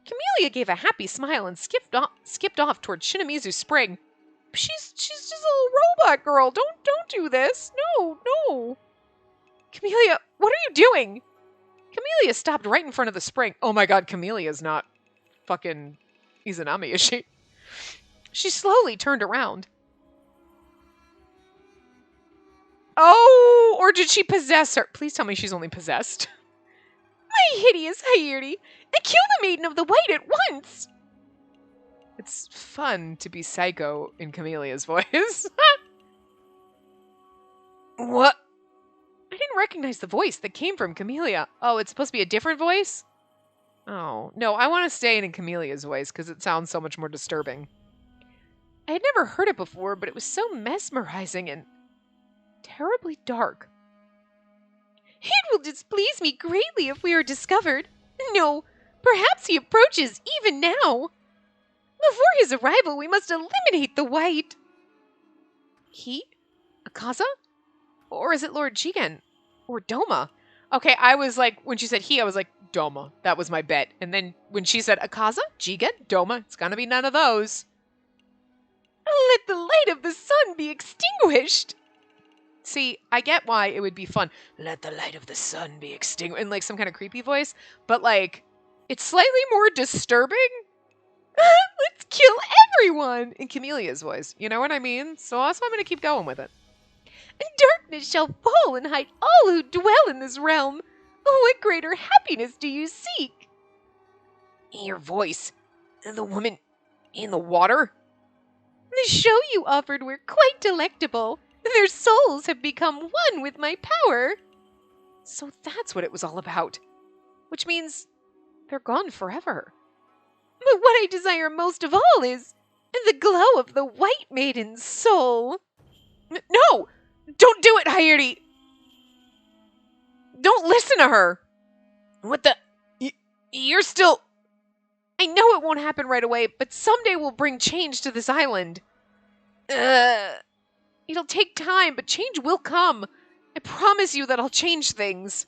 Camellia gave a happy smile and skipped off toward Shinamizu Spring. She's just a little robot girl. Don't do this. No. Camellia, what are you doing? Camellia stopped right in front of the spring. Oh my god, Camellia's not fucking Izanami, is she? She slowly turned around. Oh, or did she possess her? Please tell me she's only possessed. My hideous Hiyori, and kill the Maiden of the White at once! It's fun to be psycho in Camellia's voice. What? I didn't recognize the voice that came from Camellia. Oh, it's supposed to be a different voice? Oh, no, I want to stay in Camellia's voice because it sounds so much more disturbing. I had never heard it before, but it was so mesmerizing and terribly dark. It will displease me greatly if we are discovered. No, perhaps he approaches even now. Before his arrival, we must eliminate the White. He? Akaza? Or is it Lord Jigen? Or Doma? Okay, I was like, when she said he, I was like, Doma. That was my bet. And then when she said Akaza, Jigen, Doma, it's gonna be none of those. Let the light of the sun be extinguished. See, I get why it would be fun. Let the light of the sun be extinguished. In like some kind of creepy voice. But like, it's slightly more disturbing. Let's kill everyone in Camellia's voice. You know what I mean? So also I'm going to keep going with it. And darkness shall fall and hide all who dwell in this realm. What greater happiness do you seek? Your voice. The woman in the water? The show you offered were quite delectable. Their souls have become one with my power. So that's what it was all about. Which means they're gone forever. But what I desire most of all is the glow of the White Maiden's soul. No! Don't do it, Hiyori! Don't listen to her! What the... You're still... I know it won't happen right away, but someday we'll bring change to this island. It'll take time, but change will come. I promise you that I'll change things.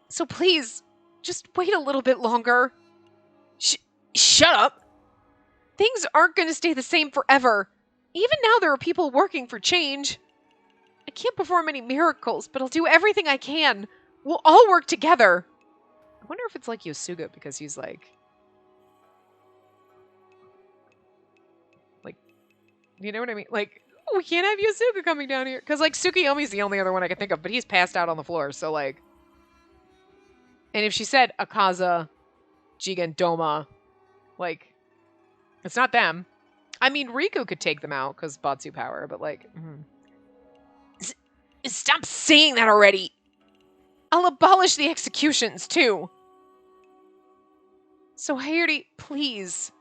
So please, just wait a little bit longer. Shut up! Things aren't going to stay the same forever. Even now there are people working for change. I can't perform any miracles, but I'll do everything I can. We'll all work together. I wonder if it's like Yosuga because he's like, you know what I mean? Like, oh, we can't have Yosuga coming down here. Because, like, Tsukiyomi's the only other one I can think of, but he's passed out on the floor, so, like. And if she said Akaza, Jigen, Doma, like, it's not them. I mean, Riku could take them out, because Batsu power, but, like. Stop saying that already! I'll abolish the executions, too. So Hiyori, please.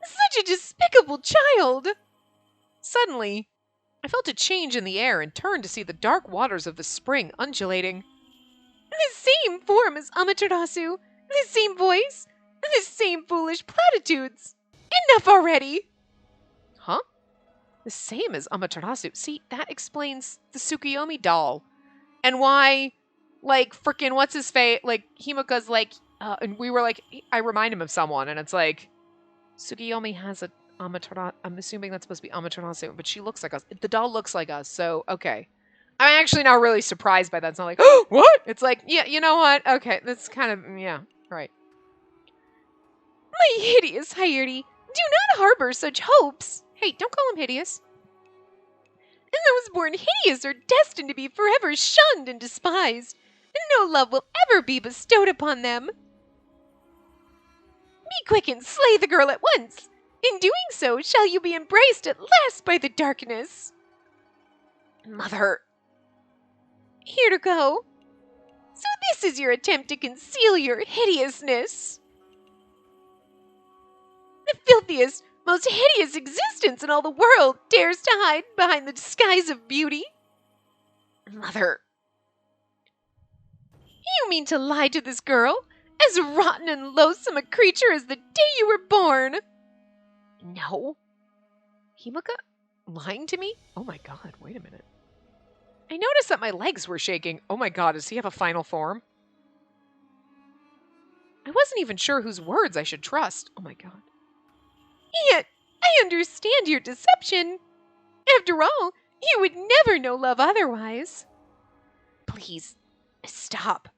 Such a despicable child! Suddenly, I felt a change in the air and turned to see the dark waters of the spring undulating. The same form as Amaterasu, the same voice, the same foolish platitudes. Enough already! Huh? The same as Amaterasu. See, that explains the Tsukuyomi doll. And why, like, frickin' what's his face? Like, Himuka's like, and we were like, I remind him of someone, and it's like, Tsukuyomi has a Amaterasu. I'm assuming that's supposed to be Amaterasu, but she looks like us. The doll looks like us, so okay. I'm actually not really surprised by that. It's not like, oh, what? It's like, yeah, you know what? Okay, that's kind of, yeah, right. My hideous Hiyori, do not harbor such hopes. Hey, don't call him hideous. And those born hideous are destined to be forever shunned and despised, and no love will ever be bestowed upon them. Be quick and slay the girl at once. In doing so, shall you be embraced at last by the darkness. Mother. Here to go. So this is your attempt to conceal your hideousness. The filthiest, most hideous existence in all the world dares to hide behind the disguise of beauty. Mother. You mean to lie to this girl, as rotten and loathsome a creature as the day you were born? No. Himuka? Lying to me? Oh my god, wait a minute. I noticed that my legs were shaking. Oh my god, does he have a final form? I wasn't even sure whose words I should trust. Oh my god. Yet, I understand your deception. After all, you would never know love otherwise. Please, stop.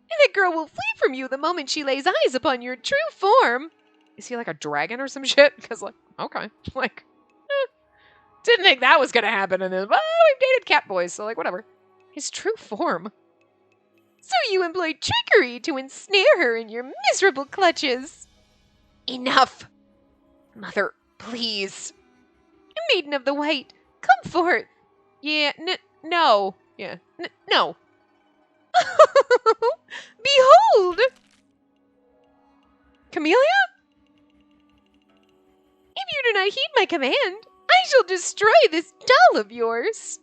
The girl will flee from you the moment she lays eyes upon your true form. Is he like a dragon or some shit? Because, like, okay. Like, didn't think that was going to happen. And then, well, we've dated cat boys, so, like, whatever. His true form. So you employed trickery to ensnare her in your miserable clutches. Enough. Mother, please. Maiden of the White, come forth. Yeah, no. Yeah, no. Behold! Camellia? If you do not heed my command, I shall destroy this doll of yours.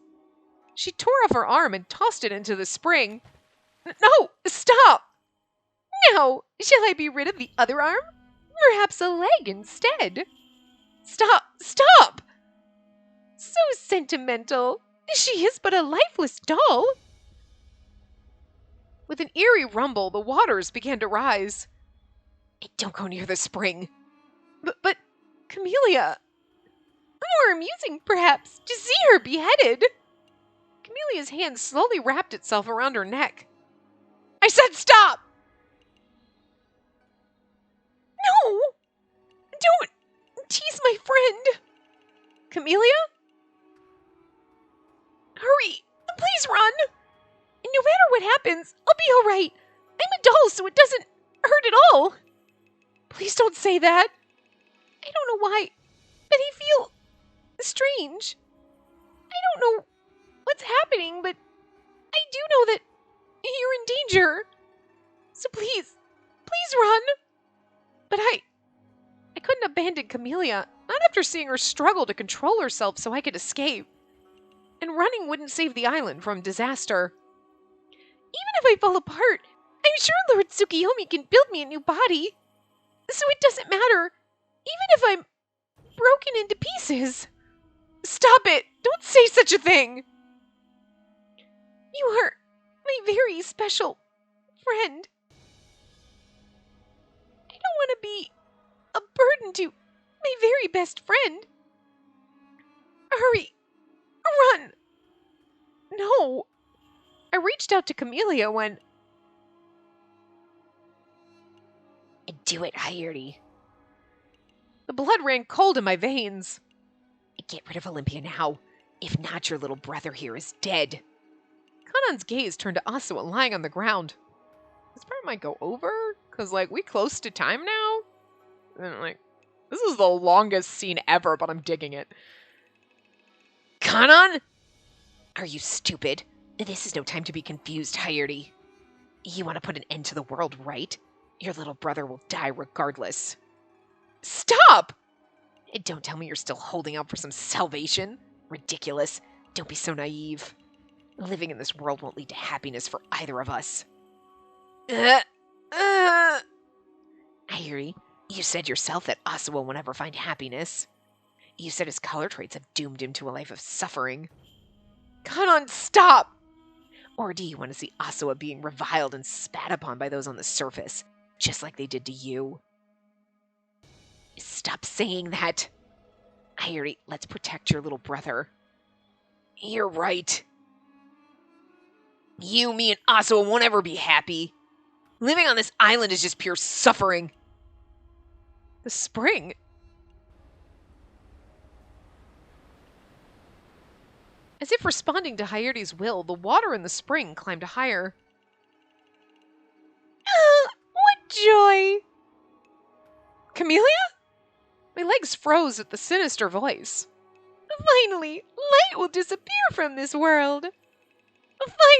She tore off her arm and tossed it into the spring. No, stop! Now, shall I be rid of the other arm? Perhaps a leg instead. Stop! So sentimental. She is but a lifeless doll. With an eerie rumble, the waters began to rise. Hey, don't go near the spring. But, Camellia. More amusing, perhaps, to see her beheaded. Camelia's hand slowly wrapped itself around her neck. I said stop! No! Don't tease my friend. Camellia? Hurry! Please run! No matter what happens, I'll be all right. I'm a doll, so it doesn't hurt at all. Please don't say that. I don't know why, but I feel strange. I don't know what's happening, but I do know that you're in danger. So please run. But I couldn't abandon Camellia, not after seeing her struggle to control herself so I could escape. And running wouldn't save the island from disaster. Even if I fall apart, I'm sure Lord Tsukuyomi can build me a new body. So it doesn't matter, even if I'm broken into pieces. Stop it! Don't say such a thing! You are my very special friend. I don't want to be a burden to my very best friend. Hurry! Run! No! I reached out to Camellia when... Do it, Hiyori. The blood ran cold in my veins. Get rid of Olympia now. If not, your little brother here is dead. Kanan's gaze turned to Asuo lying on the ground. This part might go over? Because, like, we close to time now? And, like, this is the longest scene ever, but I'm digging it. Kanan? Are you stupid? This is no time to be confused, Hiyori. You want to put an end to the world, right? Your little brother will die regardless. Stop! Don't tell me you're still holding out for some salvation. Ridiculous. Don't be so naive. Living in this world won't lead to happiness for either of us. Hiyori, you said yourself that Asuo will never find happiness. You said his color traits have doomed him to a life of suffering. Kanan, stop! Or do you want to see Asuo being reviled and spat upon by those on the surface, just like they did to you? Stop saying that. Hiyori, let's protect your little brother. You're right. You, me, and Asuo won't ever be happy. Living on this island is just pure suffering. The spring. As if responding to Hiyori's will, the water in the spring climbed higher. What joy! Camellia? My legs froze at the sinister voice. Finally, light will disappear from this world.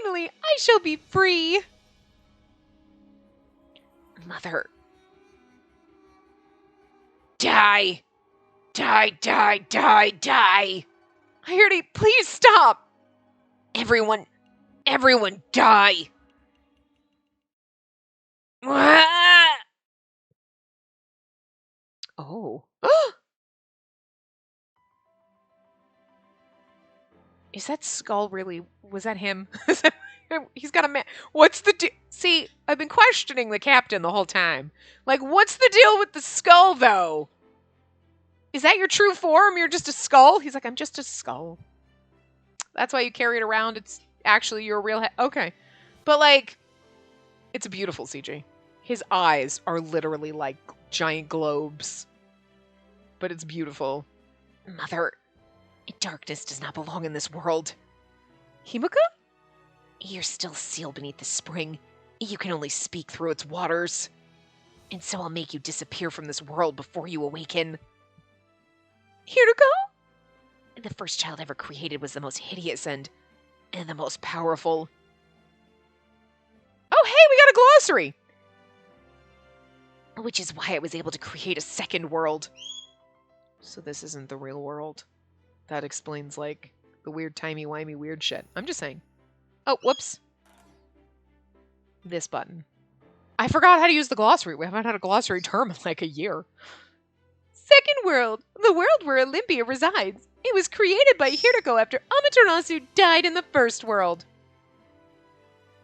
Finally, I shall be free. Mother. Die! Die, die, die, die! Hiyori, please stop! Everyone die! Oh. Is that skull really... Was that him? He's got a man... What's the deal? See, I've been questioning the captain the whole time. Like, what's the deal with the skull, though? Is that your true form? You're just a skull? He's like, I'm just a skull. That's why you carry it around. It's actually your real head. Okay. But, like, it's a beautiful CG. His eyes are literally like giant globes. But it's beautiful. Mother, darkness does not belong in this world. Himuka? You're still sealed beneath the spring. You can only speak through its waters. And so I'll make you disappear from this world before you awaken. Here to go? The first child ever created was the most hideous and the most powerful. Oh, hey, we got a glossary! Which is why I was able to create a second world. So this isn't the real world. That explains, like, the weird timey-wimey weird shit. I'm just saying. Oh, whoops. This button. I forgot how to use the glossary. We haven't had a glossary term in like a year. Second world. The world where Olympia resides. It was created by Hiriko after Amaterasu died in the first world.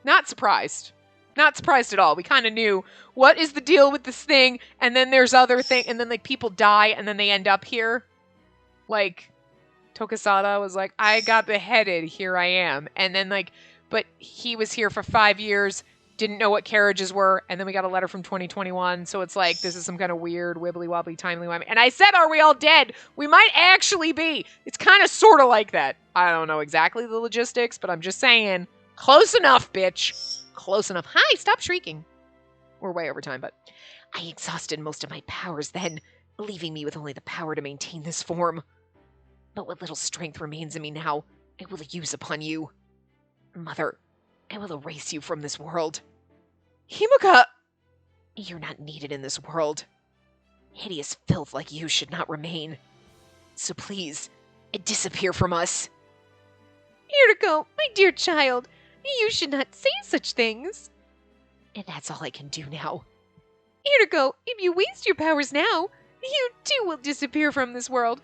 Not surprised. Not surprised at all. We kind of knew what is the deal with this thing, and then there's other thing, and then like people die, and then they end up here. Like, Tokasada was like, I got beheaded, here I am. And then like, but he was here for 5 years, didn't know what carriages were, and then we got a letter from 2021, so it's like, this is some kind of weird, wibbly-wobbly, timely-wimey. And I said, are we all dead? We might actually be. It's kind of sort of like that. I don't know exactly the logistics, but I'm just saying, close enough, bitch. Close enough. Hi, stop shrieking. We're way over time, but... I exhausted most of my powers then, leaving me with only the power to maintain this form. But what little strength remains in me now, I will use upon you. Mother, I will erase you from this world. Himuka! You're not needed in this world. Hideous filth like you should not remain. So please, disappear from us. Hiriko, my dear child, you should not say such things. And that's all I can do now. Hiriko, if you waste your powers now, you too will disappear from this world.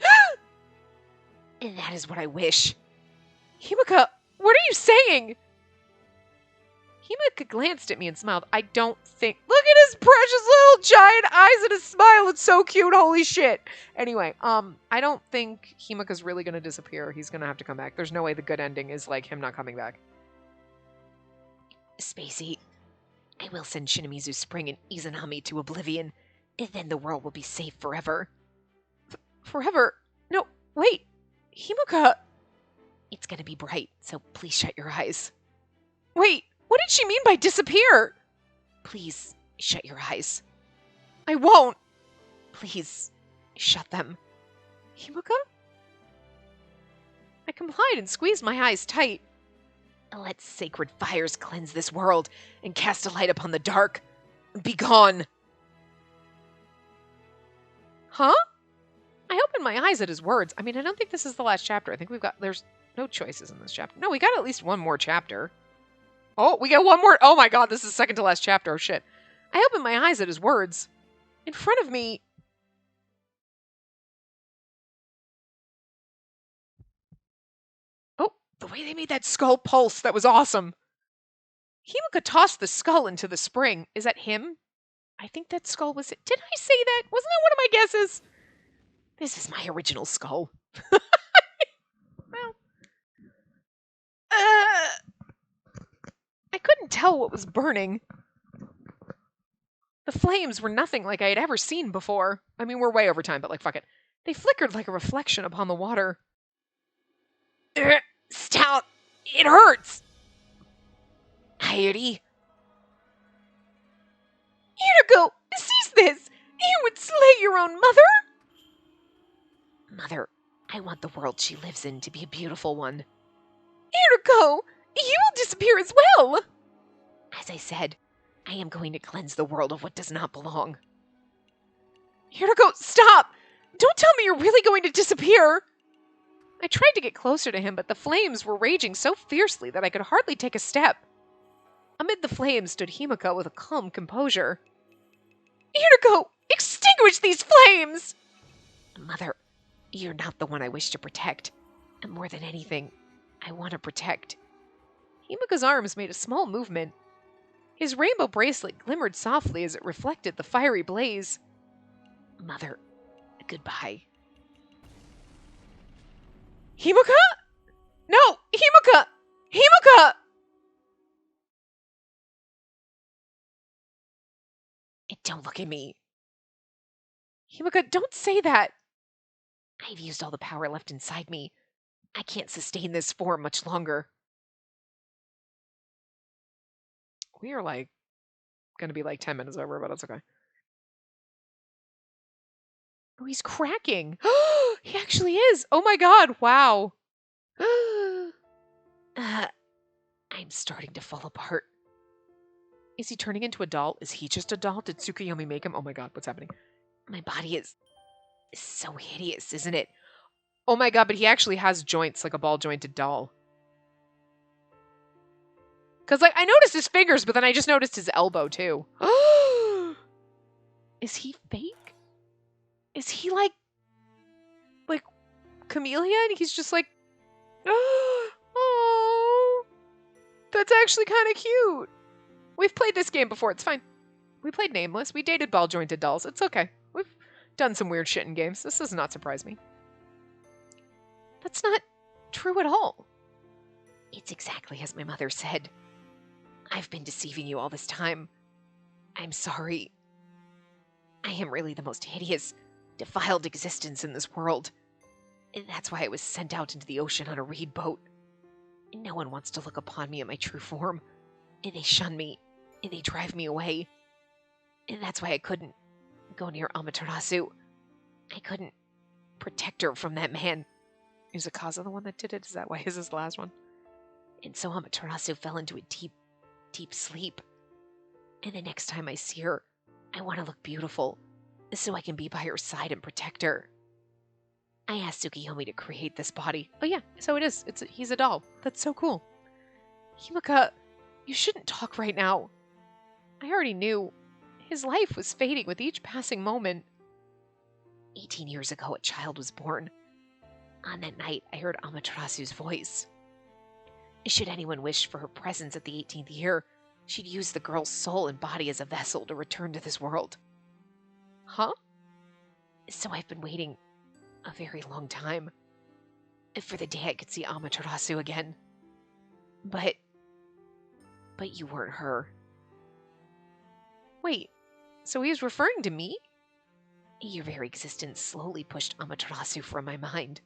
And that is what I wish. Himuka, what are you saying? Himuka glanced at me and smiled. I don't think... Look at his precious little giant eyes and his smile. It's so cute. Holy shit. Anyway, I don't think Himuka's really going to disappear. He's going to have to come back. There's no way the good ending is, like, him not coming back. Spacey, I will send Shinamizu Spring and Izanami to oblivion, and then the world will be safe forever. Forever? No, wait. Himuka... It's gonna be bright, so please shut your eyes. Wait, what did she mean by disappear? Please, shut your eyes. I won't. Please, shut them. Himuka? I complied and squeezed my eyes tight. Let sacred fires cleanse this world and cast a light upon the dark. Begone! Huh? I opened my eyes at his words. I mean, I don't think this is the last chapter. I think there's no choices in this chapter. No, we got at least one more chapter. Oh, we got one more. Oh my god, this is the second to last chapter. Oh shit. I opened my eyes at his words. In front of me. Oh, the way they made that skull pulse, that was awesome. Himuka tossed the skull into the spring. Is that him? I think that skull was it. Did I say that? Wasn't that one of my guesses? This is my original skull. Well, I couldn't tell what was burning. The flames were nothing like I had ever seen before. I mean, we're way over time, but like, fuck it. They flickered like a reflection upon the water. Stout! It hurts! Hiyori? Irigo, cease this! You would slay your own mother? Mother, I want the world she lives in to be a beautiful one. Irigo, you will disappear as well! As I said, I am going to cleanse the world of what does not belong. Irigo, stop! Don't tell me you're really going to disappear! I tried to get closer to him, but the flames were raging so fiercely that I could hardly take a step. Amid the flames stood Himuka with a calm composure. Irigo, extinguish these flames! Mother, you're not the one I wish to protect. And more than anything, I want to protect. Himuka's arms made a small movement. His rainbow bracelet glimmered softly as it reflected the fiery blaze. Mother, goodbye. Himuka? No! Himuka! Himuka! Don't look at me. Himuka, don't say that. I've used all the power left inside me. I can't sustain this form much longer. We are gonna be 10 minutes over, but that's okay. Oh, he's cracking. He actually is. Oh my god, wow. I'm starting to fall apart. Is he turning into a doll? Is he just a doll? Did Tsukuyomi make him? Oh my god, what's happening? My body is so hideous, isn't it? Oh my god, but he actually has joints like a ball-jointed doll. Because, I noticed his fingers, but then I just noticed his elbow, too. Is he fake? Is he like Camellia? And he's just like, oh, that's actually kind of cute. We've played this game before. It's fine. We played Nameless. We dated ball-jointed dolls. It's okay. We've done some weird shit in games. This does not surprise me. That's not true at all. It's exactly as my mother said. I've been deceiving you all this time. I'm sorry. I am really the most hideous, defiled existence in this world. And that's why I was sent out into the ocean on a reed boat. No one wants to look upon me in my true form. And they shun me. And they drive me away. And that's why I couldn't go near Amaterasu. I couldn't protect her from that man. Is Akaza the one that did it? Is that why his is the last one? And so Amaterasu fell into a deep, deep sleep. And the next time I see her, I want to look beautiful, so I can be by her side and protect her. I asked Tsukuyomi to create this body. Oh yeah, so it is. He's a doll. That's so cool. Himuka, you shouldn't talk right now. I already knew. His life was fading with each passing moment. 18 years ago, a child was born. On that night, I heard Amaterasu's voice. Should anyone wish for her presence at the 18th year, she'd use the girl's soul and body as a vessel to return to this world. Huh? So I've been waiting a very long time for the day I could see Amaterasu again. But you weren't her. Wait, so he's referring to me? Your very existence slowly pushed Amaterasu from my mind.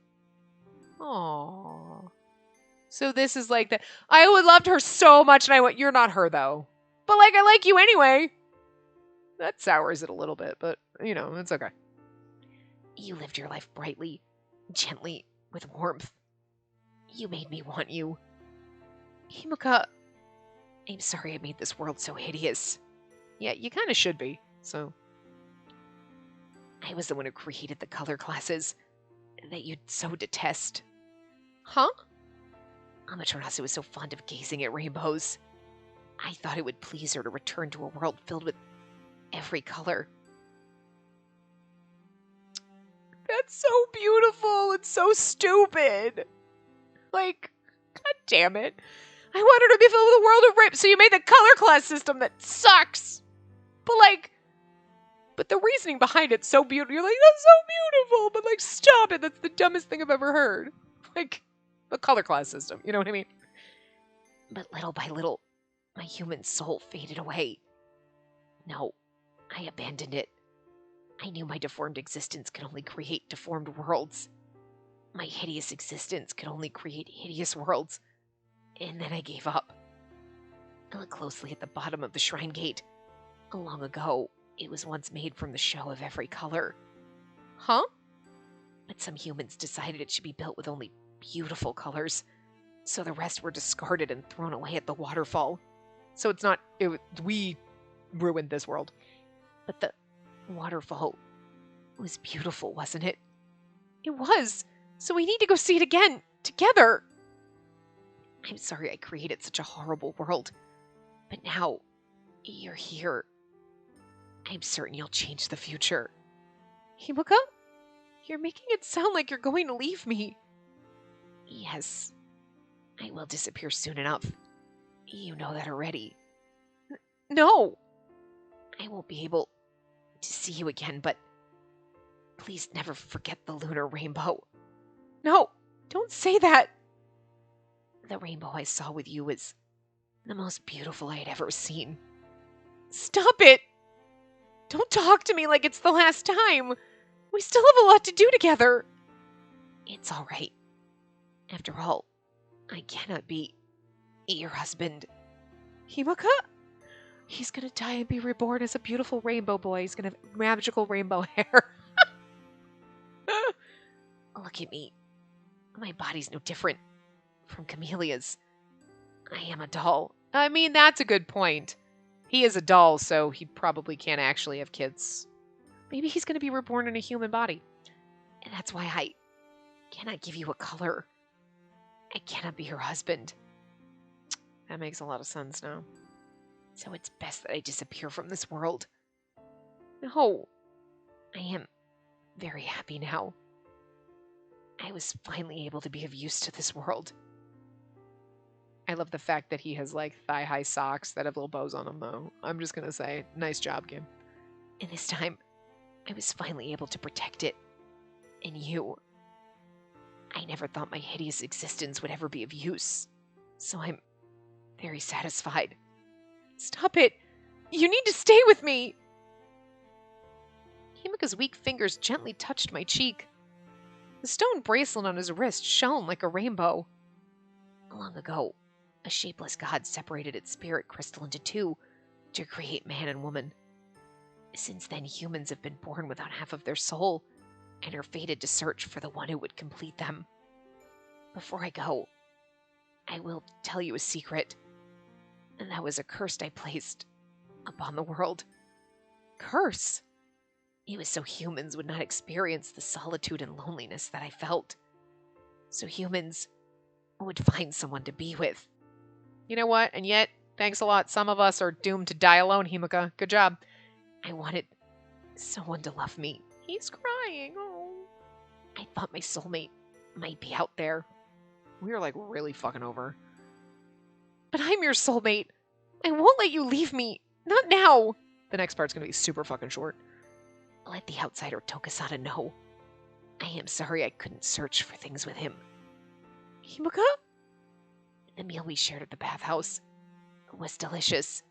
Aww. So this is like that. I would loved her so much, and I went, you're not her, though. But, I like you anyway. That sours it a little bit, but, it's okay. You lived your life brightly, gently, with warmth. You made me want you. Himuka, I'm sorry I made this world so hideous. Yeah, you kind of should be, so. I was the one who created the color classes that you'd so detest. Huh? Amaterasu was so fond of gazing at rainbows. I thought it would please her to return to a world filled with every color. That's so beautiful. It's so stupid. Like, god damn it. I want her to be filled with a world of rape, so you made the color class system that sucks. But the reasoning behind it's so beautiful. You're like, that's so beautiful. But like, stop it. That's the dumbest thing I've ever heard. Like, the color class system. You know what I mean? But little by little, my human soul faded away. No, I abandoned it. I knew my deformed existence could only create deformed worlds. My hideous existence could only create hideous worlds. And then I gave up. I looked closely at the bottom of the shrine gate. Long ago, it was once made from the show of every color. Huh? But some humans decided it should be built with only beautiful colors, so the rest were discarded and thrown away at the waterfall. So it's not, we ruined this world. But the waterfall was beautiful, wasn't it? It was. So we need to go see it again, together. I'm sorry I created such a horrible world. But now, you're here. I'm certain you'll change the future. Himuka? You're making it sound like you're going to leave me. Yes. I will disappear soon enough. You know that already. No. I won't be able to see you again, but please never forget the lunar rainbow. No, don't say that. The rainbow I saw with you was the most beautiful I had ever seen. Stop it. Don't talk to me like it's the last time. We still have a lot to do together. It's all right. After all, I cannot be your husband. Himuka? He's gonna die and be reborn as a beautiful rainbow boy. He's gonna have magical rainbow hair. Look at me. My body's no different from Camelia's. I am a doll. I mean, that's a good point. He is a doll, so he probably can't actually have kids. Maybe he's gonna be reborn in a human body. And that's why I cannot give you a color. I cannot be your husband. That makes a lot of sense now. So it's best that I disappear from this world. No. I am very happy now. I was finally able to be of use to this world. I love the fact that he has like thigh-high socks that have little bows on them, though. I'm just gonna say, nice job, Kim. And this time, I was finally able to protect it. And you. I never thought my hideous existence would ever be of use. So I'm very satisfied. Stop it! You need to stay with me! Himuka's weak fingers gently touched my cheek. The stone bracelet on his wrist shone like a rainbow. Long ago, a shapeless god separated its spirit crystal into two to create man and woman. Since then, humans have been born without half of their soul and are fated to search for the one who would complete them. Before I go, I will tell you a secret. And that was a curse I placed upon the world. Curse? It was so humans would not experience the solitude and loneliness that I felt. So humans would find someone to be with. You know what? And yet, thanks a lot. Some of us are doomed to die alone, Himuka. Good job. I wanted someone to love me. He's crying. Oh. I thought my soulmate might be out there. We are like really fucking over. But I'm your soulmate. I won't let you leave me. Not now. The next part's gonna be super fucking short. Let the outsider Tokasada know. I am sorry I couldn't search for things with him. Himuka? The meal we shared at the bathhouse was delicious.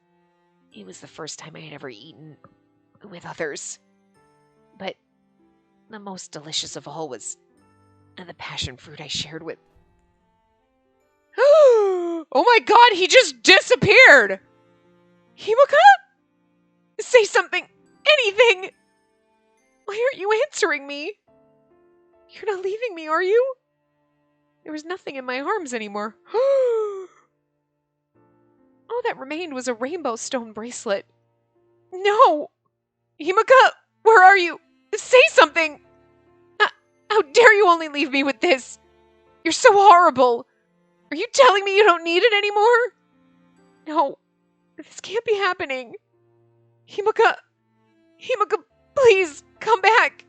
It was the first time I had ever eaten with others. But the most delicious of all was the passion fruit I shared with... Oh my god, he just disappeared! Himuka? Say something! Anything! Why aren't you answering me? You're not leaving me, are you? There was nothing in my arms anymore. that remained was a rainbow stone bracelet. No! Himuka, where are you? Say something! How dare you only leave me with this? You're so horrible! Are you telling me you don't need it anymore? No, this can't be happening. Himuka, please, come back.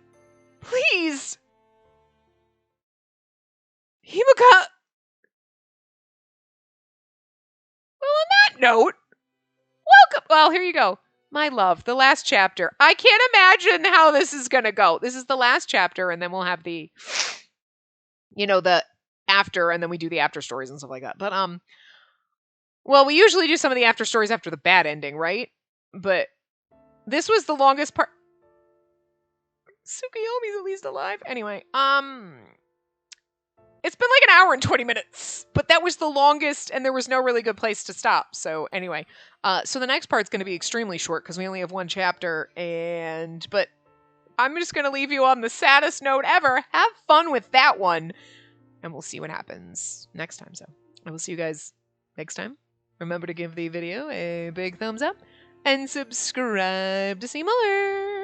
Please! Himuka! Well, on that note, welcome. Well, here you go. My love, the last chapter. I can't imagine how this is going to go. This is the last chapter, and then we'll have the, the after, and then we do the after stories and stuff like that. But, well, we usually do some of the after stories after the bad ending, right? But this was the longest part. Tsukuyomi's at least alive. Anyway, it's been like an hour and 20 minutes, but that was the longest, and there was no really good place to stop. So anyway, so the next part's going to be extremely short because we only have one chapter, but I'm just going to leave you on the saddest note ever. Have fun with that one, and we'll see what happens next time. So I will see you guys next time. Remember to give the video a big thumbs up and subscribe to see more.